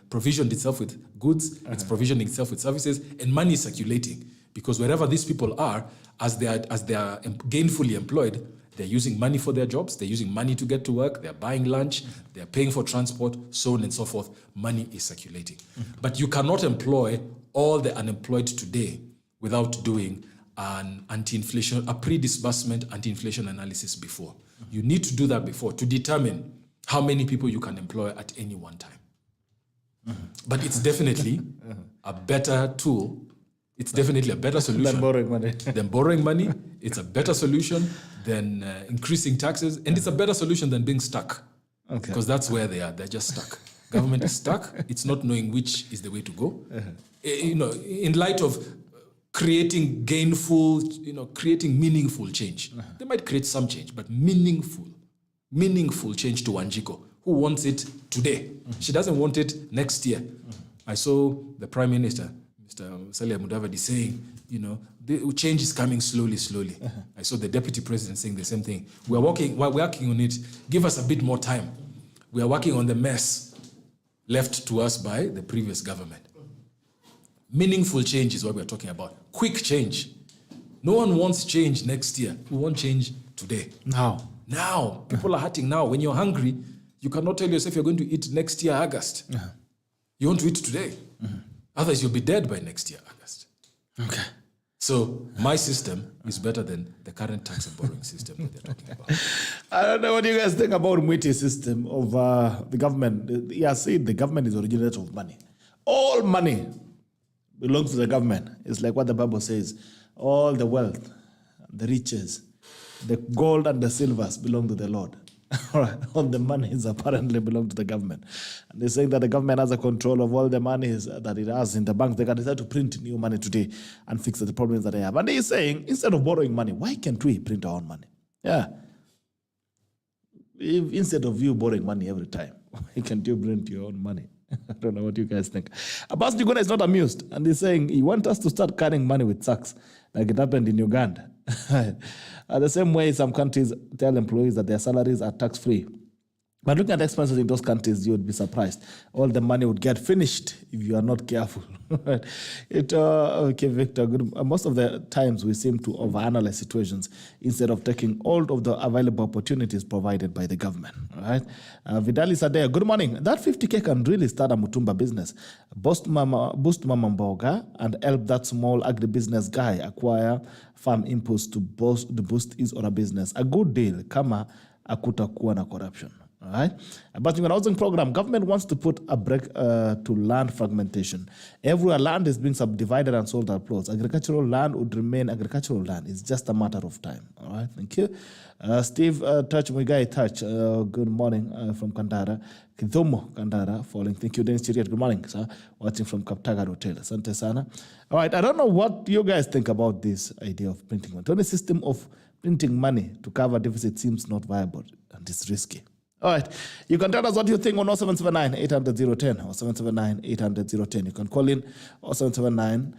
provisioned itself with goods. It's provisioning itself with services, and money is circulating because wherever these people are, as they are gainfully employed, they're using money for their jobs. They're using money to get to work. They're buying lunch. They're paying for transport, so on and so forth. Money is circulating. But you cannot employ all the unemployed today without doing a pre-disbursement anti-inflation analysis before. You need to do that before to determine how many people you can employ at any one time. But it's definitely a better tool. It's definitely a better solution Than borrowing money. It's a better solution than increasing taxes, and it's a better solution than being stuck. Okay. Because that's where they are. They're just stuck. Government is stuck. It's not knowing which is the way to go. In light of creating creating meaningful change. They might create some change, but meaningful change to Wanjiko, who wants it today. She doesn't want it next year. I saw the Prime Minister, Mr. Musalia Mudavadi, saying, the change is coming slowly. I saw the Deputy President saying the same thing. We're working on it. Give us a bit more time. We are working on the mess left to us by the previous government. Meaningful change is what we're talking about. Quick change. No one wants change next year. We want change today. Now. People are hurting now. When you're hungry, you cannot tell yourself you're going to eat next year, August. You want to eat today. Otherwise, you'll be dead by next year, August. Okay. So my system is better than the current tax and borrowing system that they're talking about. I don't know what you guys think about MWITI system of the government. He has said the government is the originator of money. All money belongs to the government. It's like what the Bible says. All the wealth, the riches, the gold and the silvers belong to the Lord. All right. All the monies apparently belong to the government. And they're saying that the government has a control of all the monies that it has in the bank. They can decide to print new money today and fix the problems that they have. And he's saying, instead of borrowing money, why can't we print our own money? Yeah. Instead of you borrowing money every time, why can't you print your own money? I don't know what you guys think. Abbas Jigona is not amused. And he's saying he wants us to start carrying money with sacks, like it happened in Uganda. The same way some countries tell employees that their salaries are tax-free But looking at expenses in those countries, you would be surprised. All the money would get finished if you are not careful. Okay, Victor, good. Most of the times we seem to overanalyze situations instead of taking all of the available opportunities provided by the government. All right. Vidalis Adea, good morning. That 50K can really start a Mutumba business. Boost Mama Mboga and help that small agribusiness guy acquire farm inputs to boost his or her business. A good deal. Kama akutakuwa na corruption. All right. But in the housing program, government wants to put a break to land fragmentation. Everywhere land is being subdivided and sold at plots. Agricultural land would remain agricultural land. It's just a matter of time. All right. Thank you. Steve Touch Muigai Touch. Good morning from Kandara. Kithomo Kandara falling. Thank you, Dennis Chiriat. Good morning, sir. Watching from Kaptagar Hotel. Asante sana. All right. I don't know what you guys think about this idea of printing money. The only system of printing money to cover deficit seems not viable and it's risky. All right. You can tell us what you think on 0779 800 010 or 779 800 010. You can call in 0779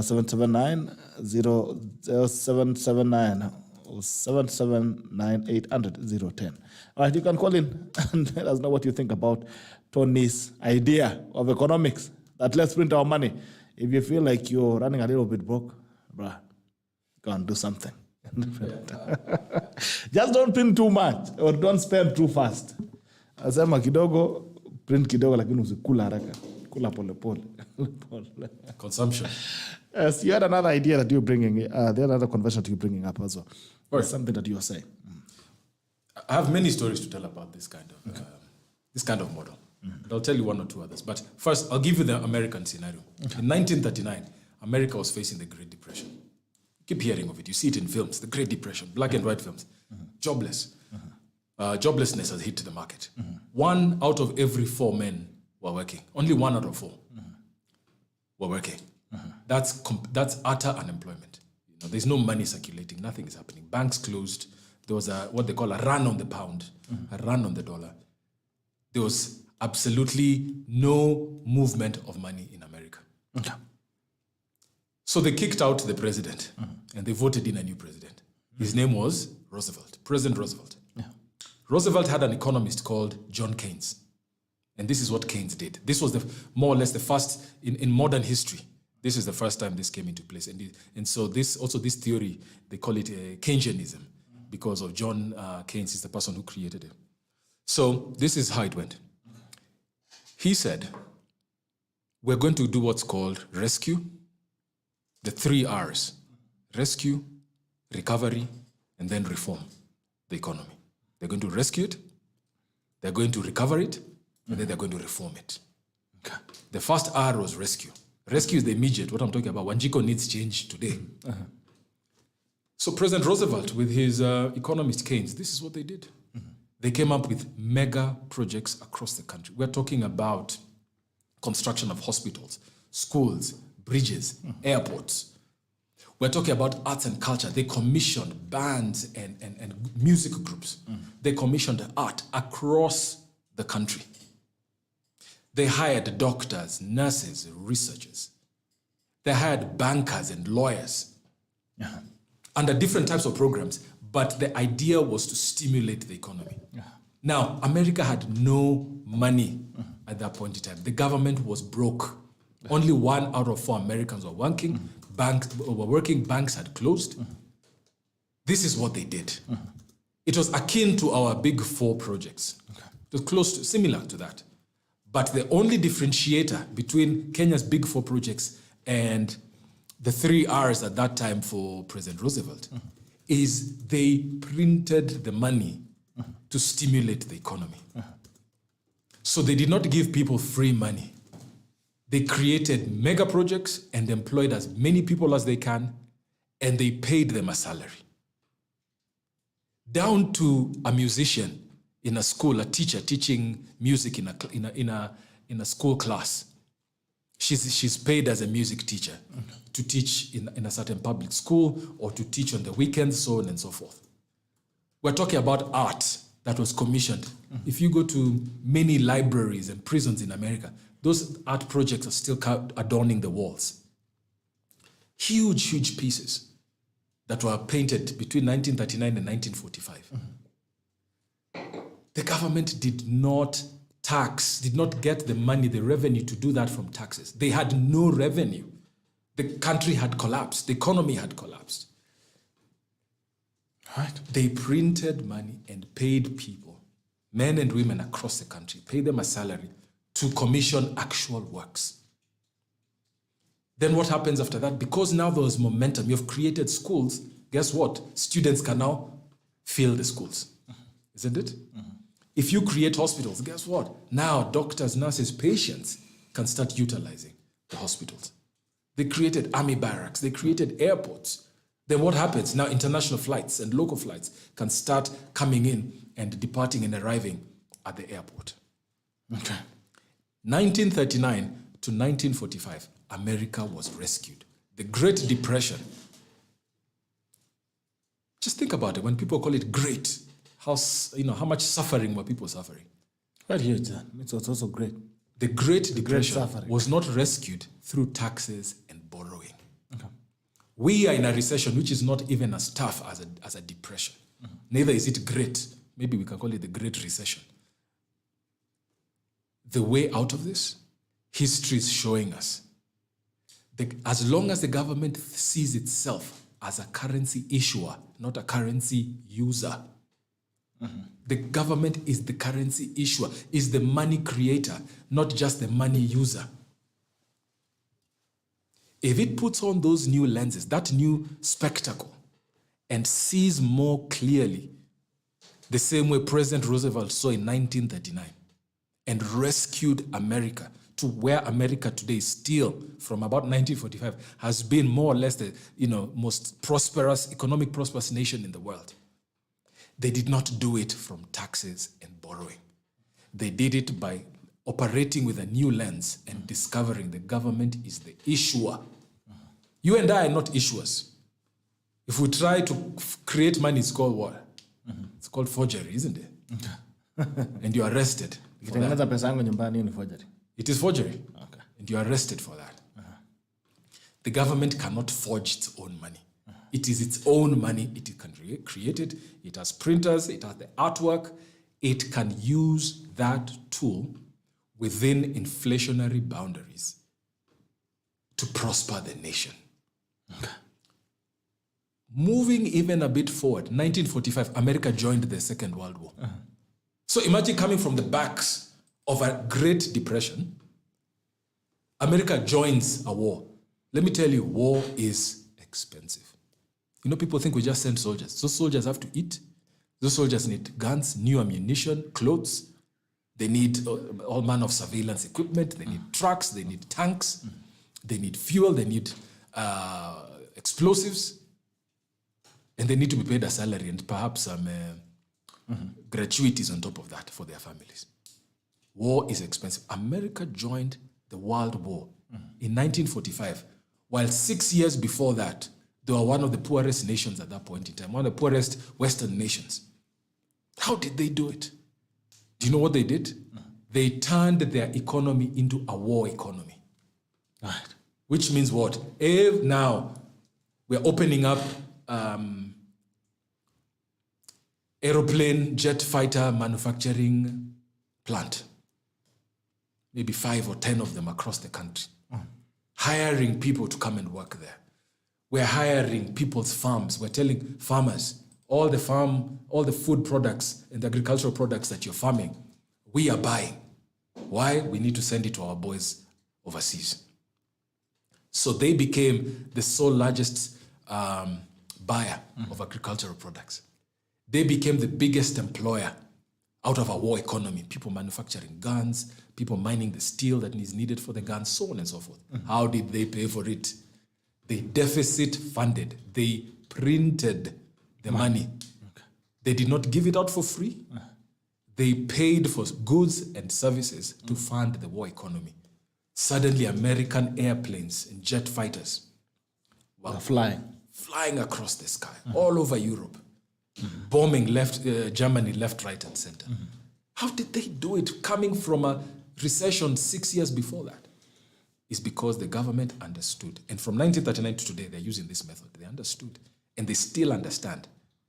779 0779 or 779 800 010. All right. You can call in and let us know what you think about Tony's idea of economics that let's print our money. If you feel like you're running a little bit broke, bruh, go and do something. Just don't print too much or don't spend too fast. Asema kidogo, print kidogo lakini usikula haraka. Kula pole pole. Consumption. Yes, you had another idea that you're bringing, the other conversion that you're bringing up as well. Right. Something that you were saying. I have many stories to tell about this kind of model. But I'll tell you one or two others. But first, I'll give you the American scenario. Okay. In 1939, America was facing the Great Depression. Keep hearing of it. You see it in films, the Great Depression, black and white films. Jobless. Joblessness has hit the market. 1 out of every 4 men were working. Only 1 out of 4 were working. That's utter unemployment. There's no money circulating. Nothing is happening. Banks closed. There was what they call a run on the pound, a run on the dollar. There was absolutely no movement of money in America. Okay. So they kicked out the president and they voted in a new president. His name was Roosevelt, President Roosevelt. Yeah. Roosevelt had an economist called John Keynes. And this is what Keynes did. This was more or less the first, in modern history, this is the first time this came into place. And so this theory, they call it Keynesianism because of John Keynes is the person who created it. So this is how it went. He said, we're going to do what's called rescue, the 3 R's, rescue, recovery, and then reform the economy. They're going to rescue it, they're going to recover it, and then they're going to reform it. Okay. The first R was rescue. Rescue is the immediate, what I'm talking about. Wanjiko needs change today. So President Roosevelt, with his economist Keynes, this is what they did. They came up with mega projects across the country. We're talking about construction of hospitals, schools, bridges, airports. We're talking about arts and culture. They commissioned bands and music groups. They commissioned art across the country. They hired doctors, nurses, researchers. They hired bankers and lawyers under different types of programs, but the idea was to stimulate the economy. Now, America had no money at that point in time. The government was broke. Only 1 out of 4 Americans were working. Banks had closed. This is what they did. It was akin to our big 4 projects. It was similar to that. But the only differentiator between Kenya's big 4 projects and the 3 R's at that time for President Roosevelt is they printed the money to stimulate the economy. So they did not give people free money. They created mega projects and employed as many people as they can, and they paid them a salary. Down to a musician in a school, a teacher teaching music in a school class. She's paid as a music teacher to teach in a certain public school or to teach on the weekends, so on and so forth. We're talking about art that was commissioned. If you go to many libraries and prisons in America, those art projects are still adorning the walls. Huge, huge pieces that were painted between 1939 and 1945. The government did not get the money, the revenue to do that from taxes. They had no revenue. The country had collapsed. The economy had collapsed. Right. They printed money and paid people, men and women across the country, paid them a salary to commission actual works. Then what happens after that? Because now there was momentum, you've created schools, guess what? Students can now fill the schools, isn't it? If you create hospitals, guess what? Now doctors, nurses, patients can start utilizing the hospitals. They created army barracks, they created airports. Then what happens? Now international flights and local flights can start coming in and departing and arriving at the airport. Okay. 1939 to 1945, America was rescued. The Great Depression. Just think about it. When people call it great, how much suffering were people suffering? Right here, it was also great. The Great Depression suffering. was not rescued through taxes and borrowing. Okay. We are in a recession which is not even as tough as a depression. Neither is it great. Maybe we can call it the Great Recession. The way out of this, history is showing us. As long as the government sees itself as a currency issuer, not a currency user, the government is the currency issuer, is the money creator, not just the money user. If it puts on those new lenses, that new spectacle, and sees more clearly the same way President Roosevelt saw in 1939 and rescued America to where America today is still, from about 1945, has been more or less the most prosperous, economic prosperous nation in the world. They did not do it from taxes and borrowing. They did it by operating with a new lens and discovering the government is the issuer. You and I are not issuers. If we try to create money, it's called what? It's called forgery, isn't it? And you're arrested. It is forgery. Okay. And you're arrested for that. The government cannot forge its own money. It is its own money. It can create it. It has printers. It has the artwork. It can use that tool within inflationary boundaries to prosper the nation. Okay. Moving even a bit forward, 1945, America joined the Second World War. So imagine coming from the backs of a Great Depression, America joins a war. Let me tell you, war is expensive. People think we just send soldiers. Those soldiers have to eat. Those soldiers need guns, new ammunition, clothes. They need all manner of surveillance equipment. They need trucks. They need tanks. They need fuel. They need explosives. And they need to be paid a salary and perhaps some gratuities on top of that for their families. War is expensive. America joined the World War in 1945, while 6 years before that, they were one of the poorest nations at that point in time, one of the poorest Western nations. How did they do it? Do you know what they did? They turned their economy into a war economy. Right. Which means what? If now we're opening up aeroplane, jet fighter manufacturing plant, maybe 5 or 10 of them across the country, hiring people to come and work there. We're hiring people's farms. We're telling farmers, all the food products and the agricultural products that you're farming, we are buying. Why? We need to send it to our boys overseas. So they became the sole largest buyer of agricultural products. They became the biggest employer out of a war economy. People manufacturing guns, people mining the steel that is needed for the guns, so on and so forth. How did they pay for it? They deficit funded. They printed the money. Okay. They did not give it out for free. They paid for goods and services to fund the war economy. Suddenly, American airplanes and jet fighters were flying across the sky, all over Europe, bombing Germany left, right, and center. How did they do it coming from a recession 6 years before that? It's because the government understood. And from 1939 to today, they're using this method. They understood. And they still understand.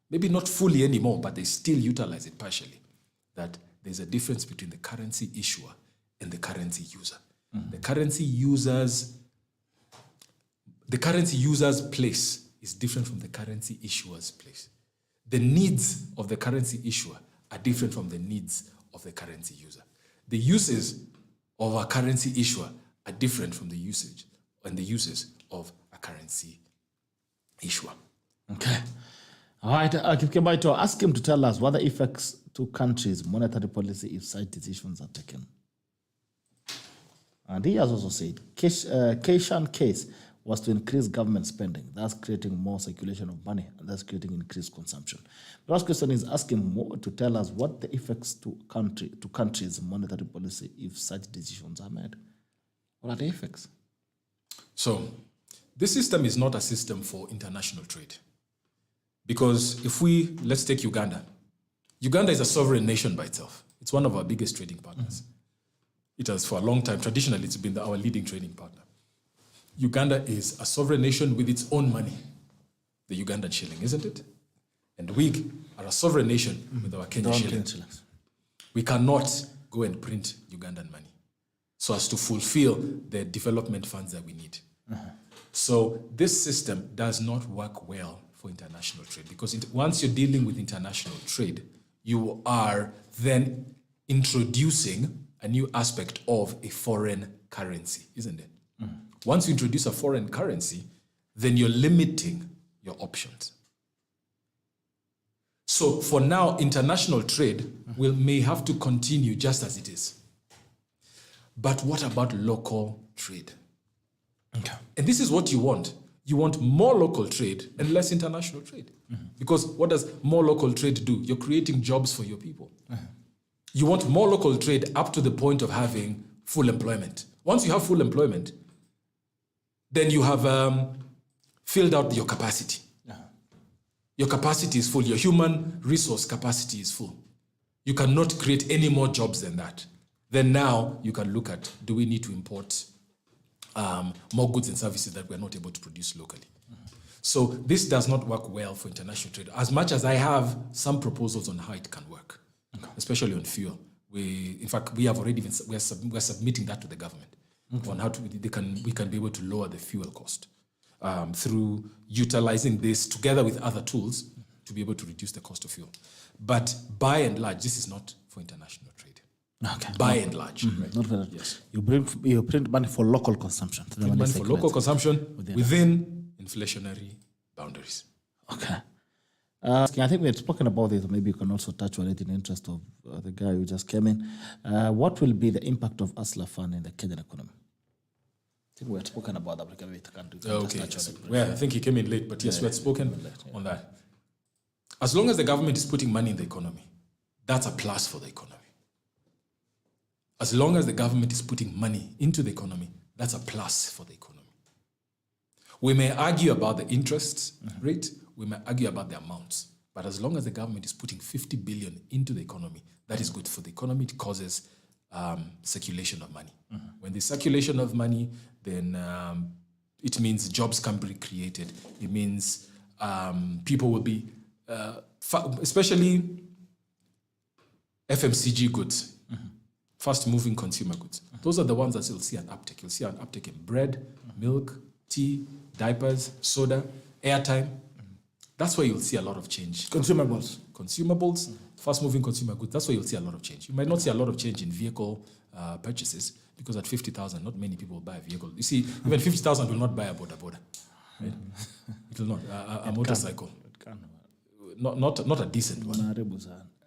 Maybe not fully anymore, but they still utilize it partially. that there's a difference between the currency issuer and the currency user. The currency user's place is different from the currency issuer's place. The needs of the currency issuer are different from the needs of the currency user. The uses of a currency issuer are different from the usage and the uses of a currency issuer. Okay. All right. Kipkembaito, ask him to tell us what the effects to countries' monetary policy if such decisions are taken. And he has also said, Keishan case was to increase government spending, thus creating more circulation of money, and thus creating increased consumption. The last question is asking more to tell us what the effects to countries' monetary policy if such decisions are made. What are the effects? So, this system is not a system for international trade. Because let's take Uganda. Uganda is a sovereign nation by itself. It's one of our biggest trading partners. It has for a long time, traditionally, it's been our leading trading partner. Uganda is a sovereign nation with its own money, the Ugandan shilling, isn't it? And we are a sovereign nation with our Kenyan shilling. We cannot go and print Ugandan money so as to fulfill the development funds that we need. So this system does not work well for international trade because once you're dealing with international trade, you are then introducing a new aspect of a foreign currency, isn't it? Once you introduce a foreign currency, then you're limiting your options. So for now, international trade may have to continue just as it is. But what about local trade? Okay. And this is what you want. You want more local trade and less international trade. Because what does more local trade do? You're creating jobs for your people. You want more local trade up to the point of having full employment. Once you have full employment, then you have filled out your capacity. Your capacity is full. Your human resource capacity is full. You cannot create any more jobs than that. Then now you can look at, do we need to import more goods and services that we're not able to produce locally? So this does not work well for international trade. As much as I have some proposals on how it can work, especially on fuel. In fact, we have already we're submitting that to the government on how we can be able to lower the fuel cost through utilizing this together with other tools to be able to reduce the cost of fuel. But by and large, this is not for international trade. Okay. By and large. Right. Not for that. Yes. You print money for local consumption. Print money for local consumption within inflationary boundaries. Okay. I think we had spoken about this. Maybe you can also touch on it in the interest of the guy who just came in. What will be the impact of ASLA fund in the Kenyan economy? I think we had spoken about that. Okay. Well, I think he came in late, but yes, we had spoken on that. As long as the government is putting money in the economy, that's a plus for the economy. As long as the government is putting money into the economy, that's a plus for the economy. We may argue about the interest rate, we may argue about the amounts, but as long as the government is putting 50 billion into the economy, that is good for the economy. It causes circulation of money. When there's circulation of money, then it means jobs can be created. It means people will be, especially FMCG goods, fast-moving consumer goods. Those are the ones that you'll see an uptick. You'll see an uptick in bread, milk, tea, diapers, soda, airtime. That's where you'll see a lot of change. Consumables, fast-moving consumer goods, that's where you'll see a lot of change. You might not see a lot of change in vehicle purchases because at 50,000, not many people will buy a vehicle. You see, even 50,000 will not buy a boda. Right? It will not. A motorcycle. It can. Not a decent one.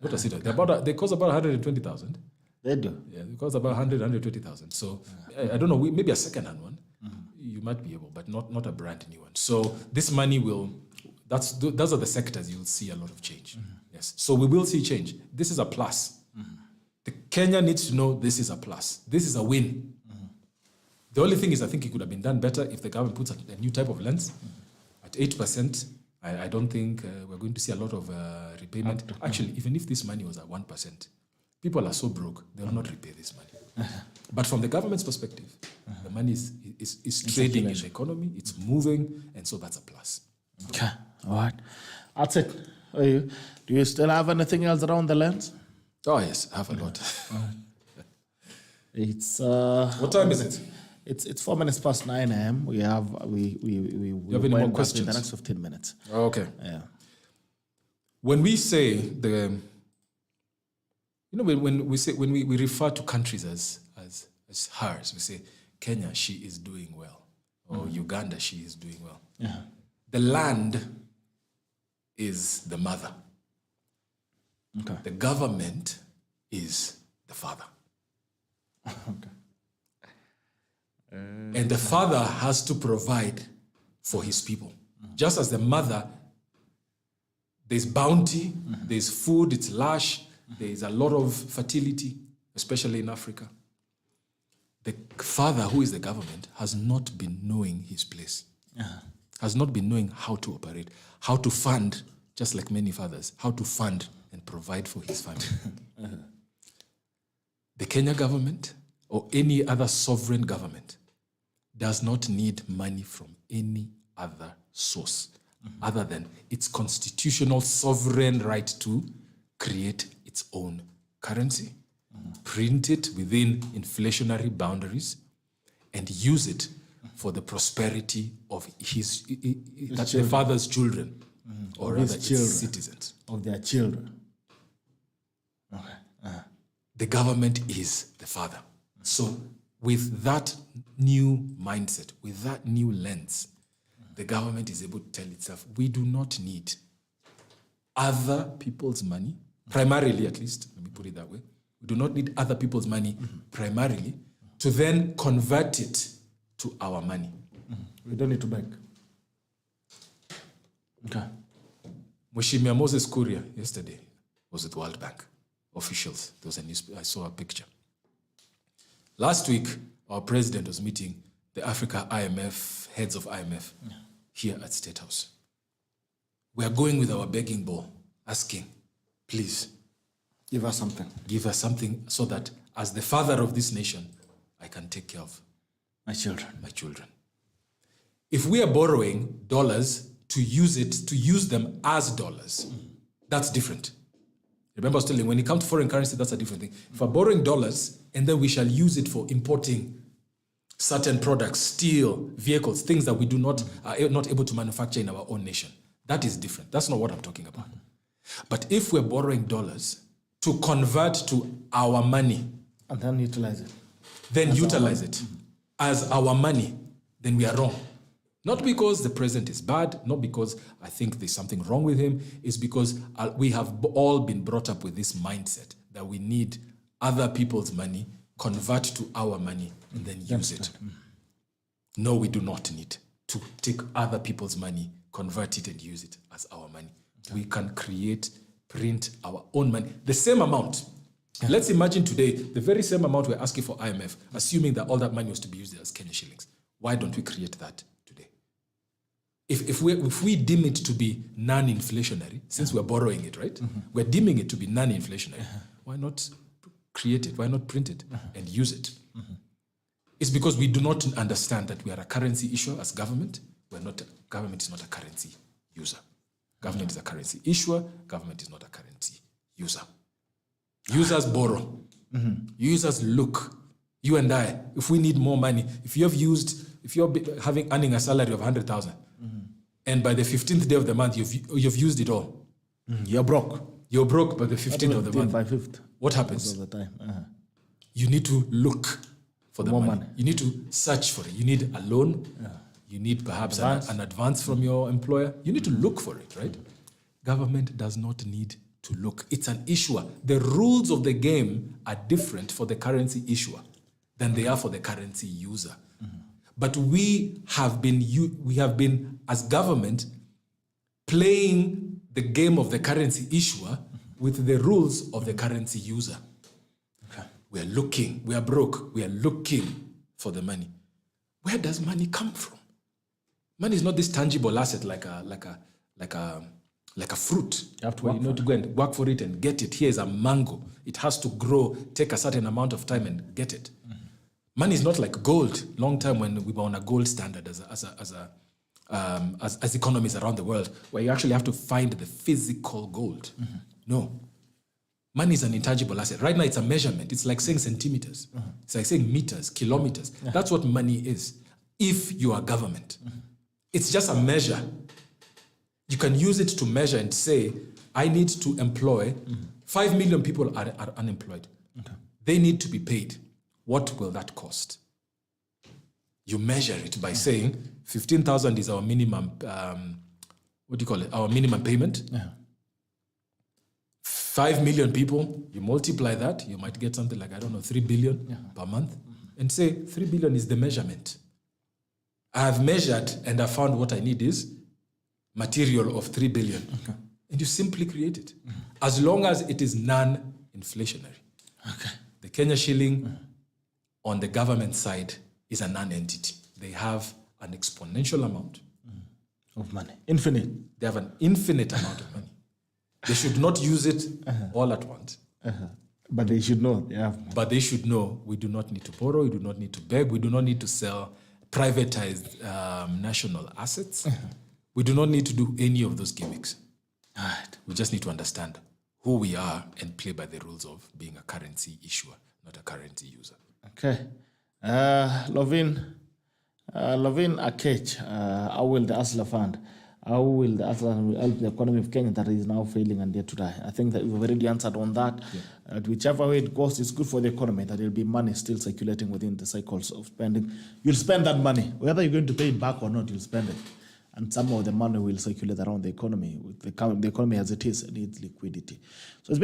Not a cedar. They cost about 120,000. They do? Yeah, it costs about 120,000. So I don't know, maybe a second-hand one. You might be able, but not a brand new one. So this money will, those are the sectors you'll see a lot of change. Yes. So we will see change. This is a plus. The Kenya needs to know this is a plus. This is a win. The only thing is I think it could have been done better if the government puts a new type of lens. At 8%, I don't think we're going to see a lot of repayment. Actually, even if this money was at 1%, people are so broke, they will not repay this money. But from the government's perspective, the money is trading in the economy, it's moving, and so that's a plus. Okay, all right. That's it. Do you still have anything else around the lens? Oh yes, I have a lot. It's What time is it? It's 4 minutes past 9 a.m. We have we have any more questions? in the next 15 minutes. Okay. Yeah. When we say when we refer to countries as hers, we say Kenya, she is doing well, or Uganda, she is doing well. Yeah. The land is the mother. Okay. The government is the father. Okay. And the father has to provide for his people. Just as the mother, there's bounty, there's food, it's lush, there's a lot of fertility, especially in Africa. The father, who is the government, has not been knowing his place, has not been knowing how to operate, how to fund, just like many fathers, how to fund and provide for his family. The Kenya government or any other sovereign government does not need money from any other source other than its constitutional sovereign right to create its own currency, print it within inflationary boundaries, and use it for the prosperity of the father's children, or rather its citizens. Of their children. Okay. The government is the father. So with that new mindset, with that new lens, the government is able to tell itself, we do not need other people's money, primarily at least, let me put it that way. We do not need other people's money primarily to then convert it to our money. We don't need to beg. Okay. Mheshimiwa Moses Kuria yesterday was at the World Bank officials. There was a news, I saw a picture. Last week, our president was meeting the Africa IMF, heads of IMF, here at State House. We are going with our begging bowl, asking, please, give us something. Give us something so that as the father of this nation, I can take care of my children. My children. If we are borrowing dollars to use them as dollars, that's different. Remember I was telling you, when it comes to foreign currency, that's a different thing. If we're borrowing dollars and then we shall use it for importing certain products, steel, vehicles, things that we are not able to manufacture in our own nation, that is different. That's not what I'm talking about. But if we're borrowing dollars to convert to our money, and then utilize it. Then utilize it as our money, then we are wrong. Not because the president is bad, not because I think there's something wrong with him, it's because we have all been brought up with this mindset that we need other people's money, convert to our money, and then use it. No, we do not need to take other people's money, convert it and use it as our money. We can print our own money, the same amount. Let's imagine today, the very same amount we're asking for IMF, assuming that all that money was to be used as Kenya shillings. Why don't we create that today? If we deem it to be non-inflationary, since we're borrowing it, right? We're deeming it to be non-inflationary. Why not create it? Why not print it and use it? It's because we do not understand that we are a currency issuer as government. Government is not a currency user. Government is a currency issuer. Government is not a currency user. Users borrow. Users look. You and I, if we need more money, if you're earning a salary of 100,000, and by the 15th day of the month you've used it all. You're broke. You're broke by the 15th of the month. By 5th. What happens? Most of the time. You need to look for the More money. money. You need to search for it. You need a loan. You need perhaps an advance from your employer. You need to look for it, right? Government does not need to look. It's an issuer. The rules of the game are different for the currency issuer than they are for the currency user. But we have been as government playing the game of the currency issuer with the rules of the currency user. We are looking. We are broke. We are looking for the money. Where does money come from? Money is not this tangible asset like a fruit. You have to where you need to go and work for it and get it. Here is a mango. It has to grow, take a certain amount of time and get it. Money is not like gold. Long time when we were on a gold standard as economies around the world, where you actually have to find the physical gold. No. Money is an intangible asset. Right now, it's a measurement. It's like saying centimeters. It's like saying meters, kilometers. That's what money is. If you are government, it's just a measure. You can use it to measure and say, I need to employ 5 million people are unemployed. Okay. They need to be paid. What will that cost? You measure it by saying 15,000 is our minimum, our minimum payment. Yeah. 5 million people, you multiply that, you might get something like, 3 billion per month. And say 3 billion is the measurement. I have measured and I found what I need is material of 3 billion. Okay. And you simply create it. As long as it is non-inflationary. Okay. The Kenya shilling on the government side is a non-entity. They have an exponential amount of money. Infinite. They have an infinite amount of money. They should not use it all at once. But they should know. Yeah. But they should know we do not need to borrow, we do not need to beg, we do not need to sell privatized national assets. We do not need to do any of those gimmicks. Right. We just need to understand who we are and play by the rules of being a currency issuer, not a currency user. Okay. Lovin Akech, how will the ASLA fund, how will the ASLA help the economy of Kenya that is now failing and yet to die? I think that we've already answered on that. Yeah. Whichever way it goes, it's good for the economy, that there will be money still circulating within the cycles of spending. You'll spend that money. Whether you're going to pay it back or not, you'll spend it. And some of the money will circulate around the economy. The economy as it is needs liquidity. So it's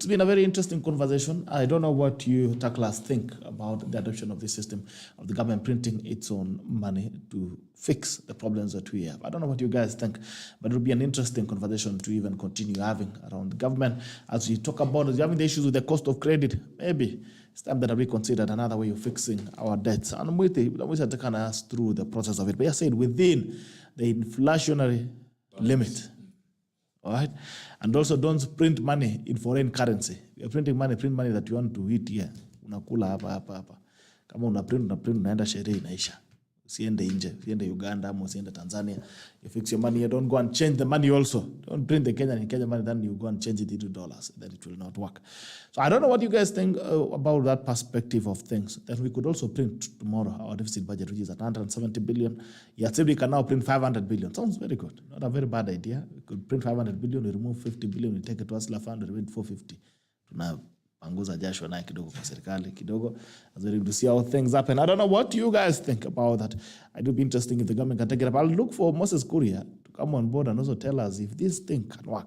been a very interesting conversation. I don't know what you tacklers think about the adoption of this system of the government printing its own money to fix the problems that we have. I don't know what you guys think, but it will be an interesting conversation to even continue having around the government as we talk about having the issues with the cost of credit. Maybe it's time that we considered another way of fixing our debts. And MWITI have taken us through the process of it. But I said within the inflationary limit, all right? And also don't print money in foreign currency. You're printing money, print money that you want to eat here. Unakula hapa. Kama unaprint, unaenda sherehe inaisha. Usiende nje, usiende Uganda, ama usiende Tanzania. You fix your money here, don't go and change the money also. Don't print the Kenyan money, then you go and change it into dollars. Then it will not work. So I don't know what you guys think about that perspective of things. Then we could also print tomorrow our deficit budget, which is at 170 billion. Yes, we can now print 500 billion. Sounds very good. Not a very bad idea. We could print 500 billion, we remove 50 billion, we take it to ASLA fund, we remove 450. Panguza jasho na kidogo kwa serikali kidogo as we to see how things happen. I don't know what you guys think about that. It would be interesting if the government can take it up. I'll look for Moses Kuria to come on board and also tell us if this thing can work.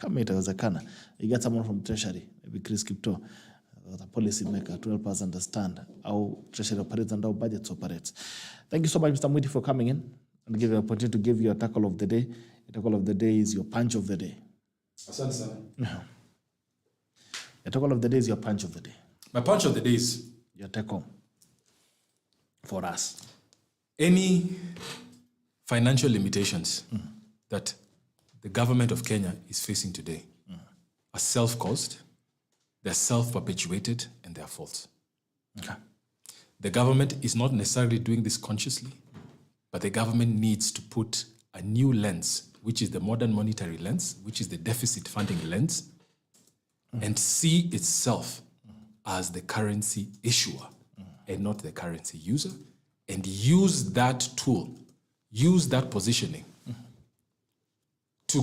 Come here as a kana. You get someone from Treasury, maybe Chris Kipto, the policy maker, to help us understand how Treasury operates and how budgets operates. Thank you so much, Mr. MWITI, for coming in and give you an opportunity to give you a tackle of the day. The tackle of the day is your punch of the day. Asante sana. The tackle of the day is your punch of the day. My punch of the day is your take home for us. Any financial limitations that the government of Kenya is facing today are self-caused, they're self-perpetuated, and they're false. Okay. The government is not necessarily doing this consciously, but the government needs to put a new lens, which is the modern monetary lens, which is the deficit funding lens, and see itself as the currency issuer and not the currency user, and use that tool, use that positioning to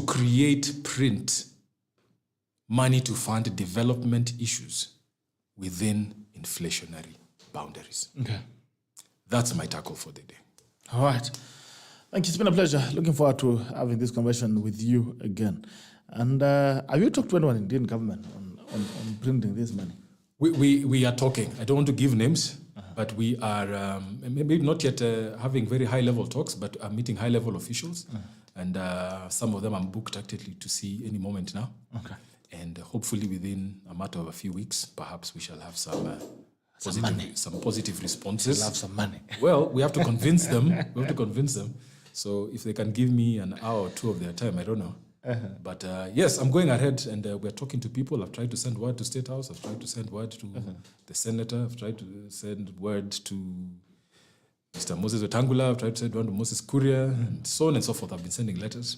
print money to fund development issues within inflationary boundaries. Okay. That's my tackle for the day. All right. Thank you. It's been a pleasure. Looking forward to having this conversation with you again. And have you talked to anyone in Indian government on printing this money? We are talking. I don't want to give names, but we are maybe not yet having very high-level talks, but I'm meeting high-level officials. And some of them I'm booked actively to see any moment now. Okay. And hopefully within a matter of a few weeks, perhaps we shall have some positive responses. We'll have some money. Well, we have to convince them. So if they can give me an hour or two of their time, I don't know. But yes, I'm going ahead and we're talking to people. I've tried to send word to State House. I've tried to send word to the Senator. I've tried to send word to Mr. Moses Wetangula. I've tried to send word to Moses Kuria and so on and so forth. I've been sending letters.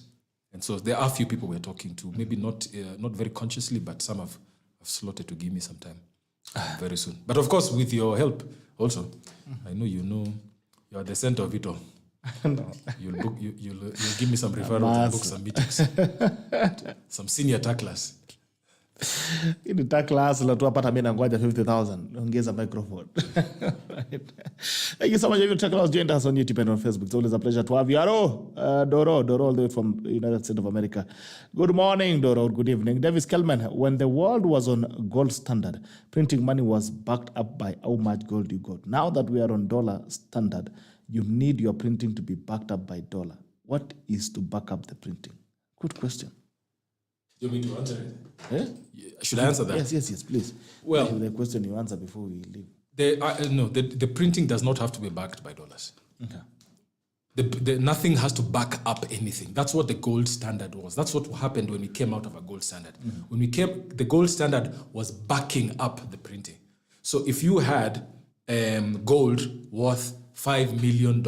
And so there are a few people we're talking to, maybe not very consciously, but some have slotted to give me some time very soon. But of course, with your help also, I know you are the center of it all. No. You'll give me some referrals and book some meetings. Some senior tacklers. In the class, la tu apata mimi nangoja 50,000. Ongeza microphone. Right. Thank you so much. If you tackle us, join us on YouTube and on Facebook. It's always a pleasure to have you. Doro, all the way from the United States of America. Good morning, Doro. Good evening. Davis Kelman, when the world was on gold standard, printing money was backed up by how much gold you got. Now that we are on dollar standard, you need your printing to be backed up by dollar. What is to back up the printing? Good question. Do you want me to answer it? Eh? Should I answer that? Yes, please. Well, the question you answer before we leave. The printing does not have to be backed by dollars. Okay. Nothing has to back up anything. That's what the gold standard was. That's what happened when we came out of a gold standard. When the gold standard was backing up the printing. So if you had gold worth $5 million,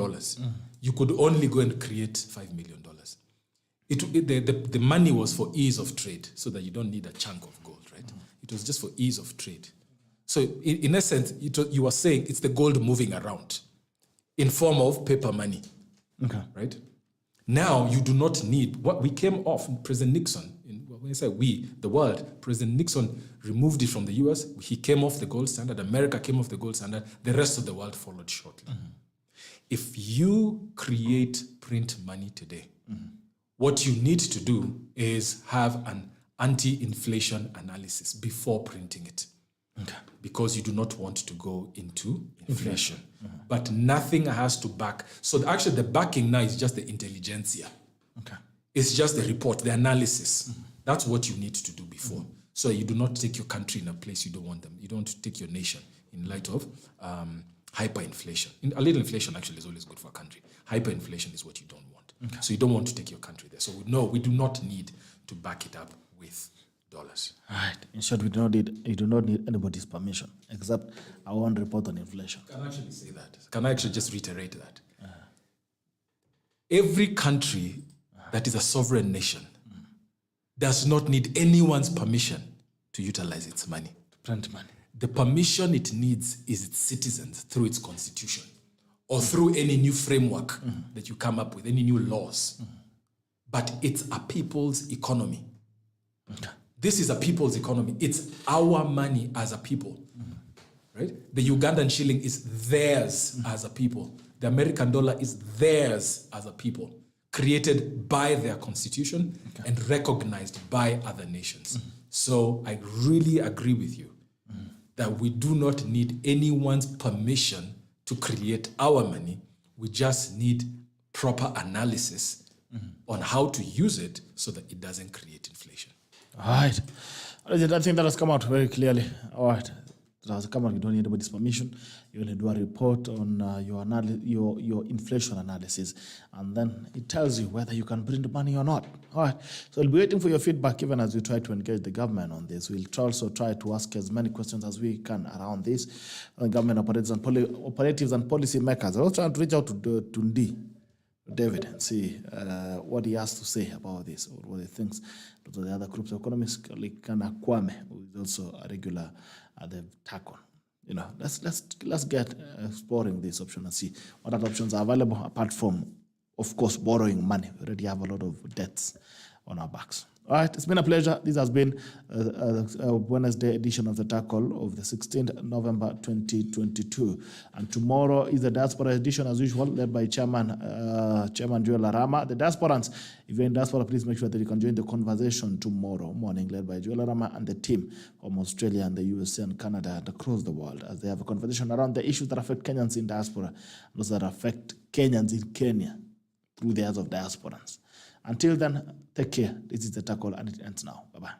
you could only go and create $5 million. The money was for ease of trade, so that you don't need a chunk of gold, right? It was just for ease of trade. So in essence, you were saying it's the gold moving around in form of paper money, right? Now you do not need what we came off. President Nixon, when I say we, the world, President Nixon removed it from the US. He came off the gold standard. America came off the gold standard. The rest of the world followed shortly. If you create print money today, what you need to do is have an anti-inflation analysis before printing it. Because you do not want to go into inflation. But nothing has to back. So actually the backing now is just the intelligentsia. It's just the report, the analysis. That's what you need to do before. So you do not take your country in a place you don't want them. You don't take your nation in light of hyperinflation. A little inflation actually is always good for a country. Hyperinflation is what you don't want. So you don't want to take your country there. So no, we do not need to back it up with dollars. Right. In short, you do not need anybody's permission except our own report on inflation. Can I actually say that? Can I actually just reiterate that? Every country that is a sovereign nation does not need anyone's permission to utilize its money. To print money. The permission it needs is its citizens through its constitution or through any new framework that you come up with, any new laws. But it's a people's economy. This is a people's economy. It's our money as a people. Right? The Ugandan shilling is theirs as a people. The American dollar is theirs as a people, created by their constitution and recognized by other nations. So I really agree with you that we do not need anyone's permission to create our money. We just need proper analysis on how to use it so that it doesn't create inflation. All right. I think that has come out very clearly. All right. That has come out. You don't need anybody's permission. You only do a report on your inflation analysis, and then it tells you whether you can print money or not. All right. So we'll be waiting for your feedback, even as we try to engage the government on this. We'll also try to ask as many questions as we can around this. Government operatives and policy makers. I'll also try to reach out to David and see what he has to say about this, or what he thinks. The other groups of economists, like Kwame, who is also a regular at the TACON. Let's get exploring this option and see what other options are available apart from, of course, borrowing money. We already have a lot of debts on our backs. All right, it's been a pleasure. This has been a Wednesday edition of the Tackle of the 16th November 2022. And tomorrow is the Diaspora edition as usual, led by Chairman Joel Arama. The Diasporans, if you're in Diaspora, please make sure that you can join the conversation tomorrow morning, led by Joel Arama and the team from Australia and the USA and Canada and across the world, as they have a conversation around the issues that affect Kenyans in diaspora, and those that affect Kenyans in Kenya through the eyes of diasporans. Until then, take care. This is the Tackle, and it ends now. Bye-bye.